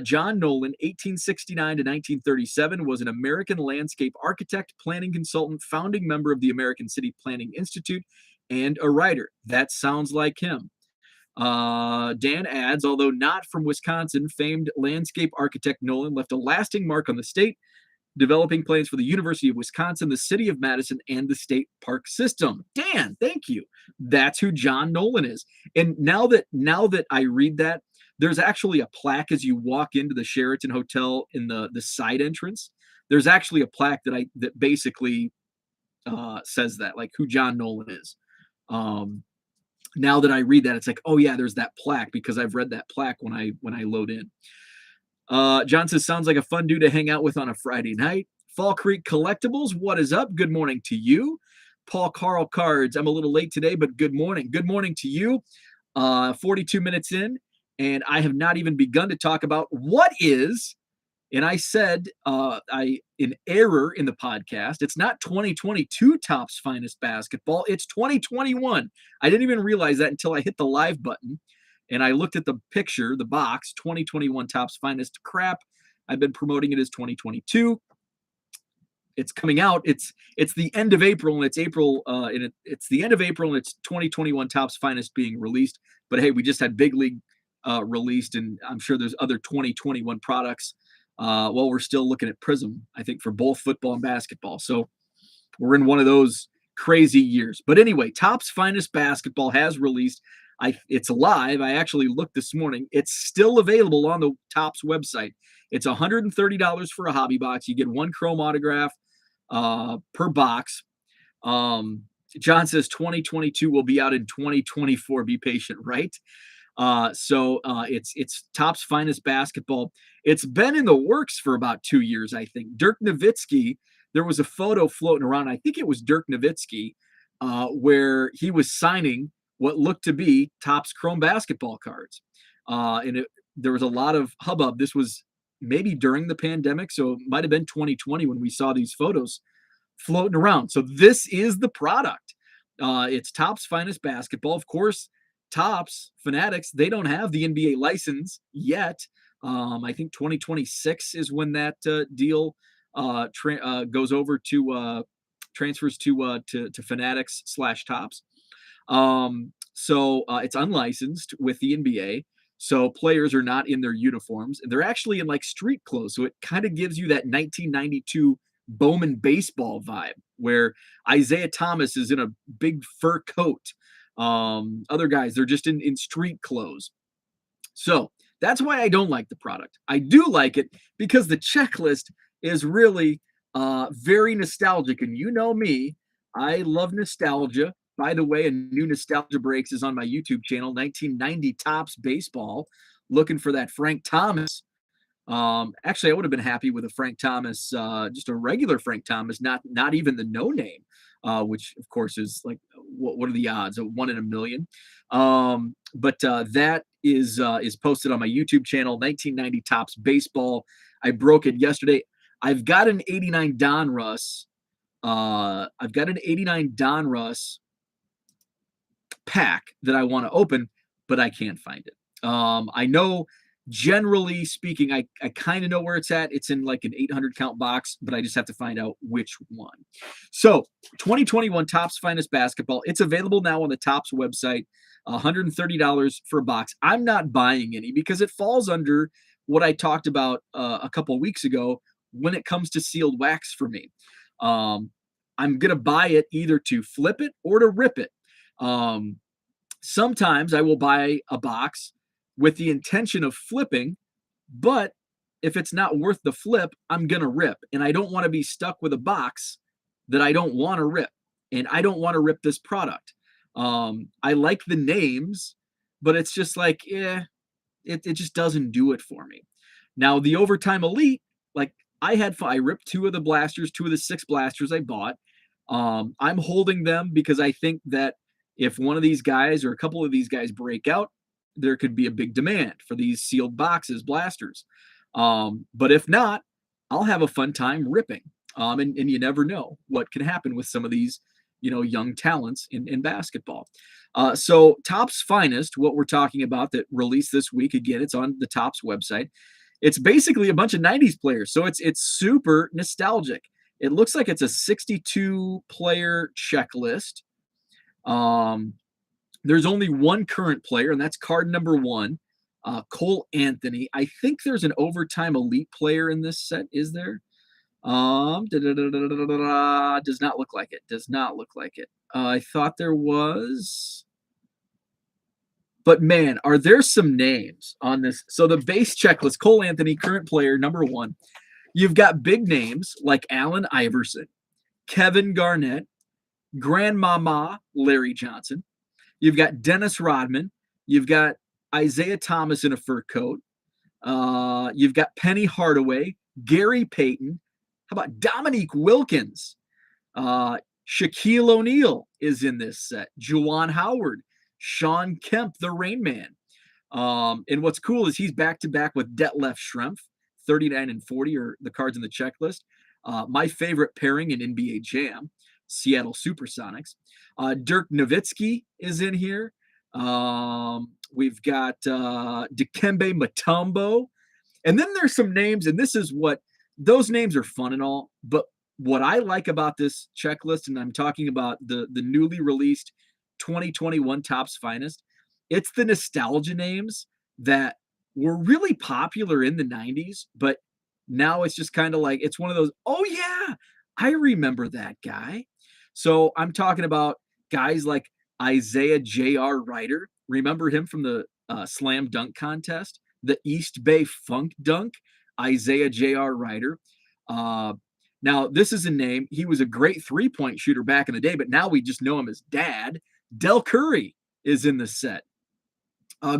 John Nolan, 1869 to 1937, was an American landscape architect, planning consultant, founding member of the American City Planning Institute, and a writer. That sounds like him. Dan adds, although not from Wisconsin, famed landscape architect Nolan left a lasting mark on the state, developing plans for the University of Wisconsin, the city of Madison, and the state park system. Dan, thank you. That's who John Nolan is. And now that I read that, there's actually a plaque as you walk into the Sheraton Hotel in the side entrance. There's actually a plaque that basically says that, like who John Nolan is. Now that I read that, it's like, oh yeah, there's that plaque because I've read that plaque when I load in. John says, sounds like a fun dude to hang out with on a Friday night. Fall Creek Collectibles, what is up? Good morning to you. Paul Carl Cards, I'm a little late today, but good morning. Good morning to you. 42 minutes in, and I have not even begun to talk about what is, and I said in error in the podcast, it's not 2022 Topps Finest Basketball, it's 2021. I didn't even realize that until I hit the live button. And I looked at the picture, the box, 2021 Topps Finest crap. I've been promoting it as 2022. It's coming out. It's the end of April, and it's April, it's the end of April, and it's 2021 Topps Finest being released. But hey, we just had Big League released, and I'm sure there's other 2021 products. Well, we're still looking at Prism, I think, for both football and basketball. So we're in one of those crazy years. But anyway, Topps Finest Basketball has released. It's live. I actually looked this morning. It's still available on the Topps website. It's $130 for a hobby box. You get 1 chrome autograph per box. John says 2022 will be out in 2024. Be patient, right? So it's Topps Finest Basketball. It's been in the works for about 2 years, I think. Dirk Nowitzki, there was a photo floating around. I think it was Dirk Nowitzki, where he was signing what looked to be Topps Chrome basketball cards. And there was a lot of hubbub. This was maybe during the pandemic, so it might have been 2020 when we saw these photos floating around. So this is the product. It's Topps Finest Basketball. Of course, Topps Fanatics, they don't have the NBA license yet. I think 2026 is when that deal goes over to transfers to Fanatics / Topps. So it's unlicensed with the NBA. So players are not in their uniforms, and they're actually in like street clothes. So it kind of gives you that 1992 Bowman baseball vibe, where Isaiah Thomas is in a big fur coat. Other guys, they're just in street clothes. So that's why I don't like the product. I do like it because the checklist is really very nostalgic. And you know me, I love nostalgia. By the way, a new Nostalgia Breaks is on my YouTube channel, 1990 Tops Baseball. Looking for that Frank Thomas. Actually, I would have been happy with a Frank Thomas, just a regular Frank Thomas, not even the no name, which of course is like what are the odds? A 1 in a million. But that is posted on my YouTube channel, 1990 Tops Baseball. I broke it yesterday. I've got an 89 Donruss. I've got an 89 Donruss pack that I want to open, but I can't find it. I know, generally speaking, I kind of know where it's at. It's in like an 800 count box, but I just have to find out which one. So 2021 Topps Finest Basketball. It's available now on the Topps website, $130 for a box. I'm not buying any because it falls under what I talked about a couple of weeks ago when it comes to sealed wax for me. I'm going to buy it either to flip it or to rip it. Sometimes I will buy a box with the intention of flipping, but if it's not worth the flip, I'm going to rip. And I don't want to be stuck with a box that I don't want to rip. And I don't want to rip this product. I like the names, but it's just like, it just doesn't do it for me. Now, the Overtime Elite, like I ripped 2 of the blasters, 2 of the 6 blasters I bought. I'm holding them because I think that if one of these guys or a couple of these guys break out, there could be a big demand for these sealed boxes, blasters. But if not, I'll have a fun time ripping. And you never know what can happen with some of these, young talents in basketball. So Topps Finest, what we're talking about that released this week, again, it's on the Topps website. It's basically a bunch of 90s players. So it's super nostalgic. It looks like it's a 62 player checklist. There's only one current player, and that's card number 1, Cole Anthony. I think there's an Overtime Elite player in this set. Is there? Does not look like it. Does not look like it. I thought there was. But man, are there some names on this? So the base checklist, Cole Anthony, current player, number 1. You've got big names like Allen Iverson, Kevin Garnett, Grandmama Larry Johnson. You've got Dennis Rodman. You've got Isaiah Thomas in a fur coat. You've got Penny Hardaway, Gary Payton. How about Dominique Wilkins? Shaquille O'Neal is in this set. Juwan Howard, Sean Kemp, the Rain Man. And what's cool is he's back-to-back with Detlef Schrempf. 39 and 40 are the cards in the checklist. My favorite pairing in NBA Jam, Seattle Supersonics. Dirk Nowitzki is in here. We've got Dikembe Mutombo. And then there's some names, and this is what, those names are fun and all, but what I like about this checklist, and I'm talking about the newly released 2021 Topps Finest, it's the nostalgia names that were really popular in the 90s, but now it's just kind of like, it's one of those, oh yeah, I remember that guy. So I'm talking about guys like Isaiah J.R. Ryder. Remember him from the slam dunk contest, the East Bay Funk Dunk, Isaiah J.R. Ryder. Now, this is a name. He was a great three-point shooter back in the day, but now we just know him as Dad. Del Curry is in the set.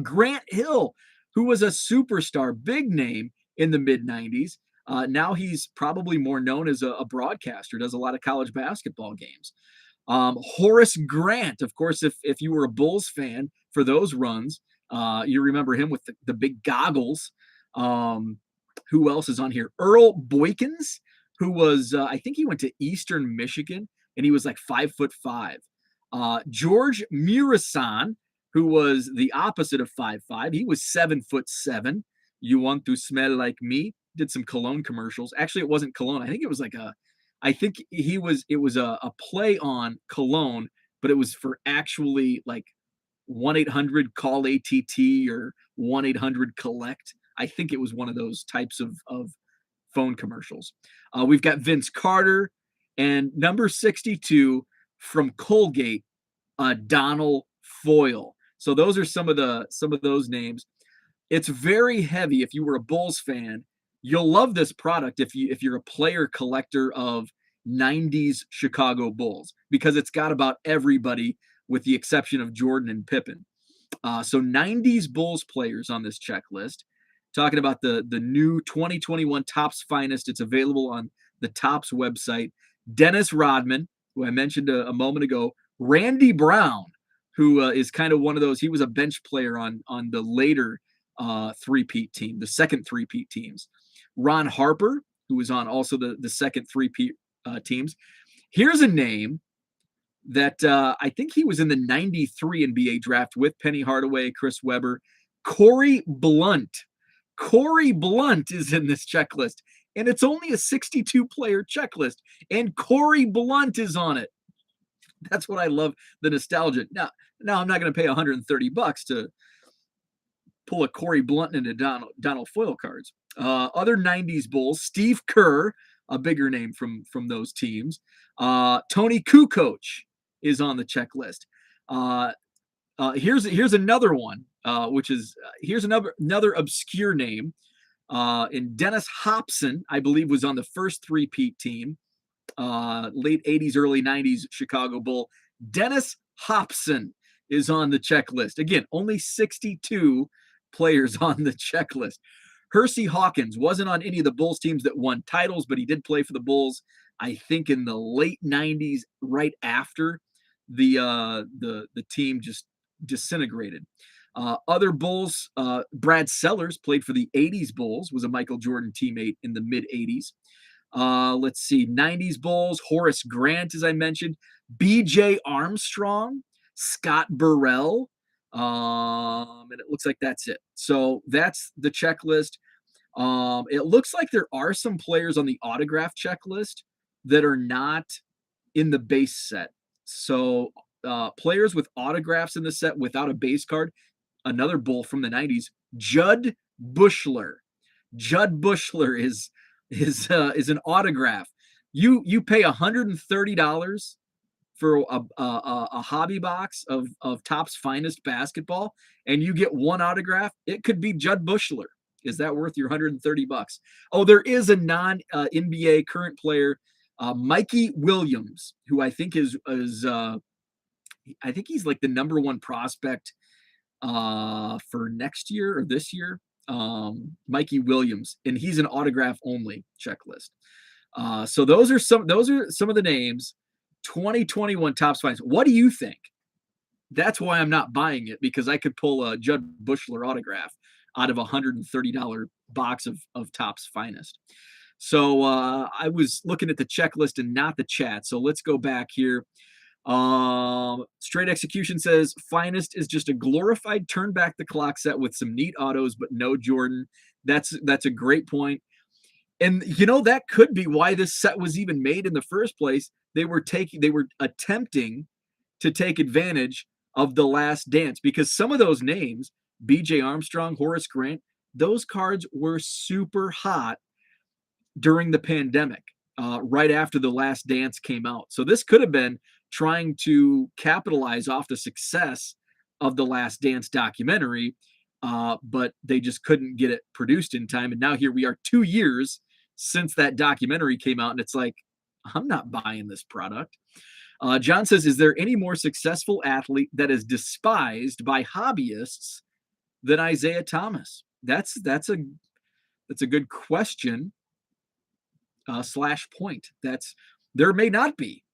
Grant Hill, who was a superstar, big name in the mid-90s. Now he's probably more known as a broadcaster, does a lot of college basketball games. Horace Grant, of course, if you were a Bulls fan for those runs, you remember him with the big goggles. Who else is on here? Earl Boykins, who was, I think he went to Eastern Michigan, and he was like 5'5". George Murasan, who was the opposite of 5'5". He was 7'7". You want to smell like me? Did some cologne commercials. Actually, it wasn't cologne. I think it was like it was a play on cologne, but it was for actually like 1-800-CALL-ATT or 1-800-COLLECT. I think it was one of those types of phone commercials. We've got Vince Carter and number 62 from Colgate, Donald Foyle. So those are some of those names. It's very heavy. If you were a Bulls fan, you'll love this product if you're a player collector of 90s Chicago Bulls, because it's got about everybody with the exception of Jordan and Pippen. So 90s Bulls players on this checklist. Talking about the new 2021 Topps Finest. It's available on the Topps website. Dennis Rodman, who I mentioned a moment ago. Randy Brown, who is kind of one of those. He was a bench player on the later three-peat team, the second three-peat teams. Ron Harper, who was on also the second three-peat teams. Here's a name that I think he was in the 93 NBA draft with Penny Hardaway, Chris Webber. Corey Blunt. Corey Blunt is in this checklist, and it's only a 62-player checklist, and Corey Blunt is on it. That's what I love, the nostalgia. Now I'm not going to pay $130 to pull a Corey Blunt into Donald Foyle cards. Other 90s Bulls, Steve Kerr, a bigger name from those teams. Tony Kukoc is on the checklist. Here's another one, here's another obscure name. And Dennis Hopson, I believe, was on the first three-peat team, late 80s, early 90s Chicago Bull. Dennis Hopson is on the checklist. Again, only 62 players on the checklist. Hersey Hawkins wasn't on any of the Bulls teams that won titles, but he did play for the Bulls, I think, in the late 90s, right after the team just disintegrated. Other Bulls, Brad Sellers played for the 80s Bulls, was a Michael Jordan teammate in the mid-80s. Let's see, 90s Bulls, Horace Grant, as I mentioned, B.J. Armstrong, Scott Burrell, and it looks like that's it. So that's the checklist. It looks like there are some players on the autograph checklist that are not in the base set. So players with autographs in the set without a base card. Another Bull from the 90s, Judd Bushler. Judd Bushler is an autograph. You pay $130 for a hobby box of Topps Finest basketball, and you get one autograph. It could be Judd Bushler. Is that worth your $130? Oh, there is a non-NBA current player, Mikey Williams, who I think is I think he's like the number one prospect for next year or this year. Mikey Williams, and he's an autograph only checklist. So those are some of the names. 2021 Topps Finest. What do you think? That's why I'm not buying it, because I could pull a Judd Bushler autograph out of a $130 box of Topps Finest. So I was looking at the checklist and not the chat. So let's go back here. Straight Execution says Finest is just a glorified turn back the clock set with some neat autos, but no Jordan. That's a great point. And that could be why this set was even made in the first place. They were attempting to take advantage of The Last Dance, because some of those names, B.J. Armstrong, Horace Grant, those cards were super hot during the pandemic, right after The Last Dance came out. So this could have been trying to capitalize off the success of the Last Dance documentary, but they just couldn't get it produced in time. And now here we are 2 years since that documentary came out, and it's like, I'm not buying this product. John says, is there any more successful athlete that is despised by hobbyists than Isaiah Thomas? That's a good question. /point. There may not be.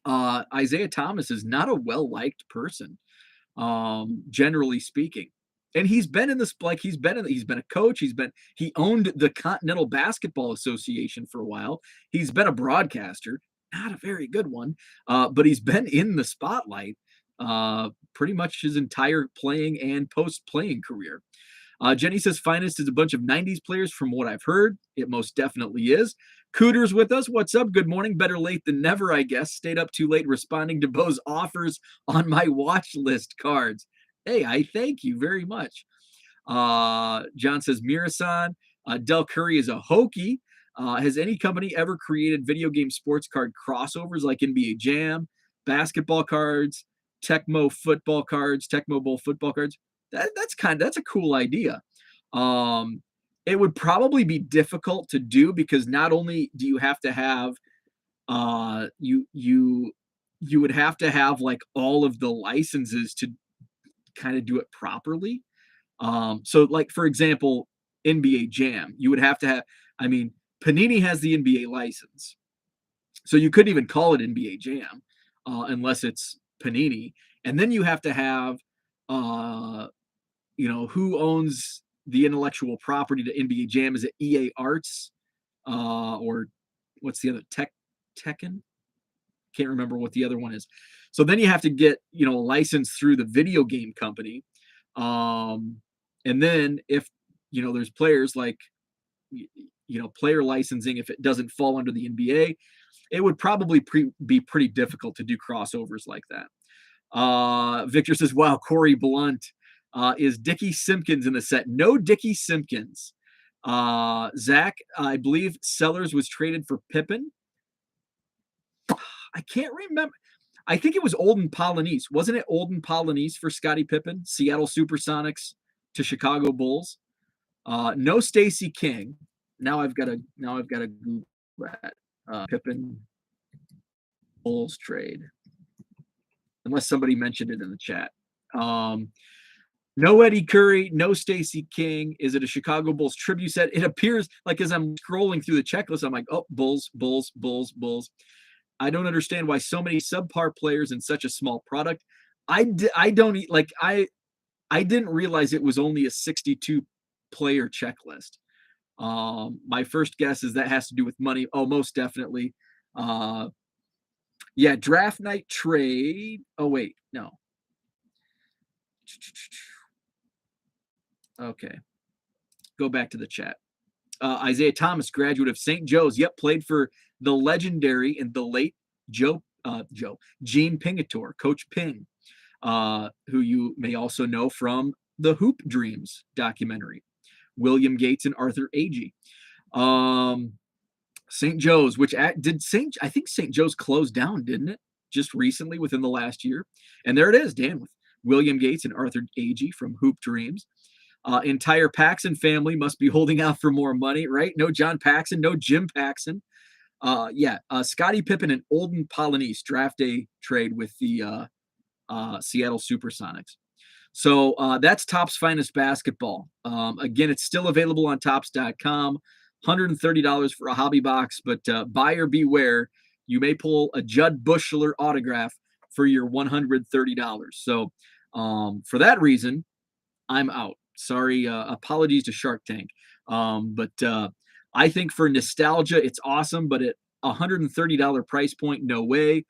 Isaiah Thomas is not a well-liked person, generally speaking. And he's been in this, like he's been a coach. He owned the Continental Basketball Association for a while. He's been a broadcaster, not a very good one, but he's been in the spotlight pretty much his entire playing and post-playing career. Jenny says Finest is a bunch of 90s players from what I've heard. It most definitely is. Cooter's with us. What's up? Good morning. Better late than never, I guess. Stayed up too late responding to Bo's offers on my watch list cards. Hey, I thank you very much. John says Mirasan. Del Curry is a Hokie. Has any company ever created video game sports card crossovers like NBA Jam, basketball cards, Tecmo football cards, Tecmo Bowl football cards? That's a cool idea. It would probably be difficult to do because not only do you have to have you would have to have like all of the licenses to kind of do it properly. So like for example, NBA Jam, you would have to have, I mean, Panini has the NBA license. So you couldn't even call it NBA Jam unless it's Panini. And then you have to have who owns the intellectual property to NBA Jam? Is it EA Arts? Or what's the other Tekken? Can't remember what the other one is. So then you have to get, a license through the video game company. And then if, there's players like, player licensing, if it doesn't fall under the NBA, it would probably be pretty difficult to do crossovers like that. Victor says, wow, Corey Blunt. Is Dickie Simpkins in the set? No Dickie Simpkins. Zach, I believe Sellers was traded for Pippen. I can't remember. I think it was Olden Polynice. Wasn't it Olden Polynice for Scottie Pippen? Seattle Supersonics to Chicago Bulls. No Stacey King. Now I've got to Google that. Pippen Bulls trade. Unless somebody mentioned it in the chat. No Eddie Curry, no Stacey King. Is it a Chicago Bulls tribute set? It appears like as I'm scrolling through the checklist, I'm like, oh, Bulls, Bulls, Bulls, Bulls. I don't understand why so many subpar players in such a small product. I didn't realize it was only a 62 player checklist. My first guess is that has to do with money. Oh, most definitely. Yeah, draft night trade. Oh, wait, no. Okay. Go back to the chat. Isaiah Thomas, graduate of St. Joe's. Yep, played for the legendary and the late Gene Pingatore, Coach Ping, who you may also know from the Hoop Dreams documentary. William Gates and Arthur Agee. St. Joe's, I think St. Joe's closed down, didn't it? Just recently within the last year. And there it is, Dan, with William Gates and Arthur Agee from Hoop Dreams. Entire Paxson family must be holding out for more money, right? No John Paxson, no Jim Paxson. Scottie Pippen and Olden Polynice draft day trade with the Seattle Supersonics. So that's Topps Finest Basketball. Again, it's still available on Topps.com. $130 for a hobby box, but buyer beware. You may pull a Judd Bushler autograph for your $130. So for that reason, I'm out. Sorry, apologies to Shark Tank. But I think for nostalgia, it's awesome, but at $130 price point, no way.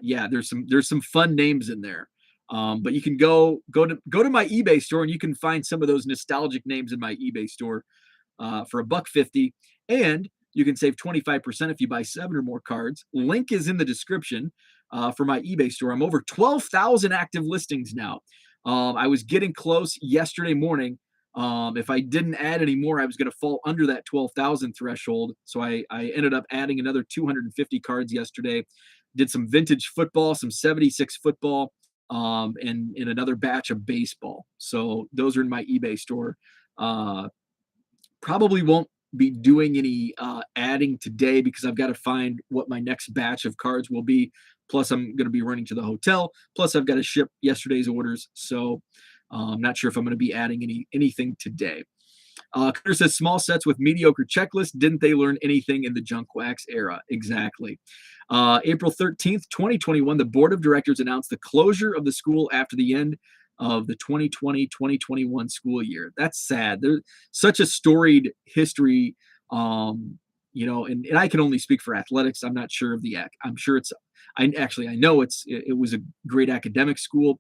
Yeah, there's some fun names in there. But you can go to my eBay store and you can find some of those nostalgic names in my eBay store for $150, and you can save 25% if you buy 7 or more cards. Link is in the description for my eBay store. I'm over 12,000 active listings now. I was getting close yesterday morning. If I didn't add any more, I was going to fall under that 12,000 threshold. So I ended up adding another 250 cards yesterday. Did some vintage football, some 76 football, and another batch of baseball. So those are in my eBay store. Probably won't be doing any adding today because I've got to find what my next batch of cards will be. Plus, I'm going to be running to the hotel. Plus, I've got to ship yesterday's orders. So I'm not sure if I'm going to be adding anything today. Carter says, small sets with mediocre checklists. Didn't they learn anything in the junk wax era? Exactly. April 13th, 2021, the board of directors announced the closure of the school after the end of the 2020-2021 school year. That's sad. There's such a storied history, and I can only speak for athletics. I'm not sure of I'm sure I know it was a great academic school.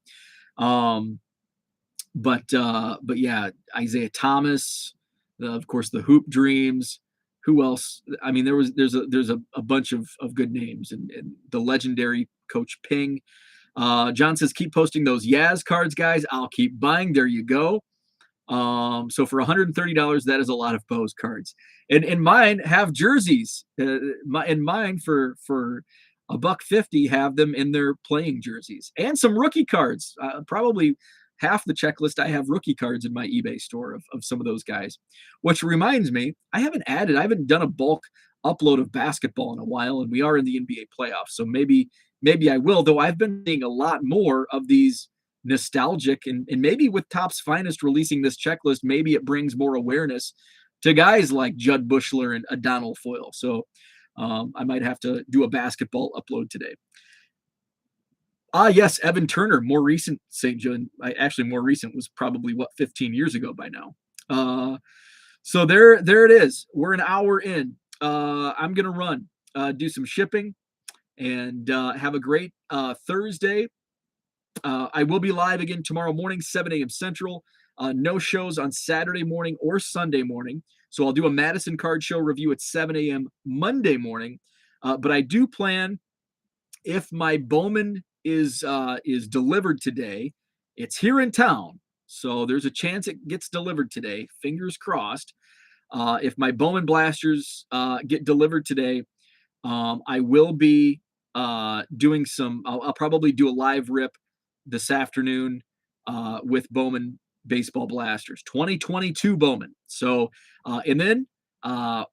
But yeah, Isaiah Thomas, of course, the Hoop Dreams. Who else? I mean, there's a bunch of good names, and the legendary Coach Ping. John says, keep posting those Yaz cards, guys. I'll keep buying. There you go. So for $130, that is a lot of Bo's cards. And mine have jerseys. And mine for $150 have them in their playing jerseys and some rookie cards. Probably half the checklist I have rookie cards in my eBay store of some of those guys. Which reminds me, I haven't done a bulk upload of basketball in a while, and we are in the NBA playoffs. So maybe I will, though I've been seeing a lot more of these nostalgic, and maybe with Topps Finest releasing this checklist, maybe it brings more awareness to guys like Judd Bushler and Adonal Foyle. So I might have to do a basketball upload today. Yes, Evan Turner, more recent St. John. Actually, more recent was probably 15 years ago by now. So there it is. We're an hour in. I'm gonna run, do some shipping, and have a great Thursday. I will be live again tomorrow morning, 7 a.m. Central. No shows on Saturday morning or Sunday morning. So I'll do a Madison Card Show review at 7 a.m. Monday morning. But I do plan, if my Bowman is delivered today, it's here in town. So there's a chance it gets delivered today. Fingers crossed. If my Bowman blasters get delivered today, I will be doing some. I'll probably do a live rip this afternoon with Bowman baseball blasters, 2022 Bowman. So, and then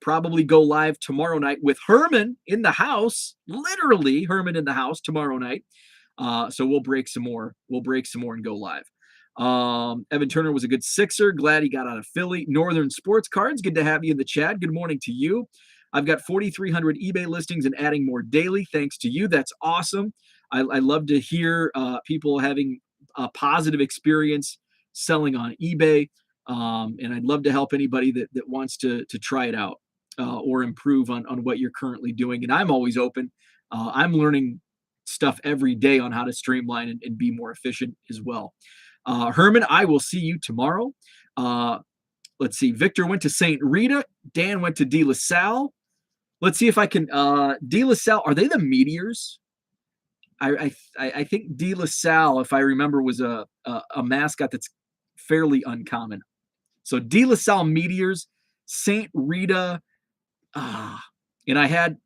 probably go live tomorrow night with Herman in the house, literally Herman in the house tomorrow night. So we'll break some more. And go live. Evan Turner was a good Sixer. Glad he got out of Philly. Northern Sports Cards, good to have you in the chat. Good morning to you. I've got 4,300 eBay listings and adding more daily. Thanks to you. That's awesome. I love to hear people having a positive experience selling on eBay. And I'd love to help anybody that wants to try it out or improve on what you're currently doing. And I'm always open. I'm learning stuff every day on how to streamline and be more efficient as well. Herman, I will see you tomorrow. Let's see. Victor went to St. Rita. Dan went to De La Salle. Let's see if I can. De La Salle, are they the Meteors? I think De La Salle, if I remember, was a mascot that's fairly uncommon. So De La Salle Meteors, St. Rita, and I had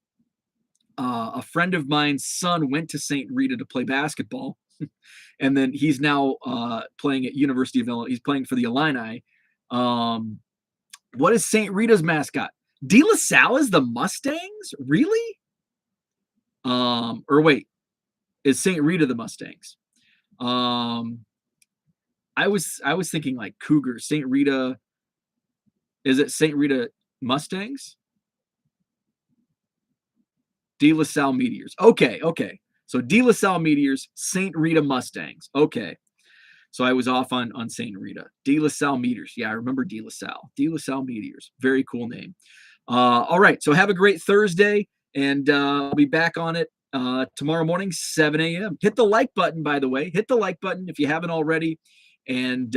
a friend of mine's son went to St. Rita to play basketball, and then he's now playing at University of Illinois. He's playing for the Illini. What is St. Rita's mascot? De La Salle is the Mustangs? Really? Or wait. Is St. Rita the Mustangs? I was thinking like Cougars. St. Rita, is it St. Rita Mustangs? De La Salle Meteors. Okay. So De La Salle Meteors, St. Rita Mustangs. Okay. So I was off on St. Rita. De La Salle Meteors. Yeah, I remember De La Salle. De La Salle Meteors. Very cool name. All right. So have a great Thursday, and I'll be back on it tomorrow morning, 7 a.m. Hit the like button, by the way. Hit the like button if you haven't already, and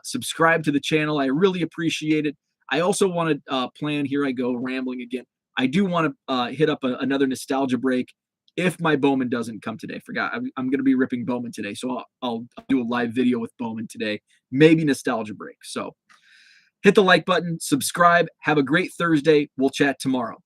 subscribe to the channel. I really appreciate it. I also want to plan, here I go rambling again. I do want to hit up another nostalgia break if my Bowman doesn't come today. Forgot, I'm going to be ripping Bowman today, so I'll do a live video with Bowman today. Maybe nostalgia break. So hit the like button, subscribe. Have a great Thursday. We'll chat tomorrow.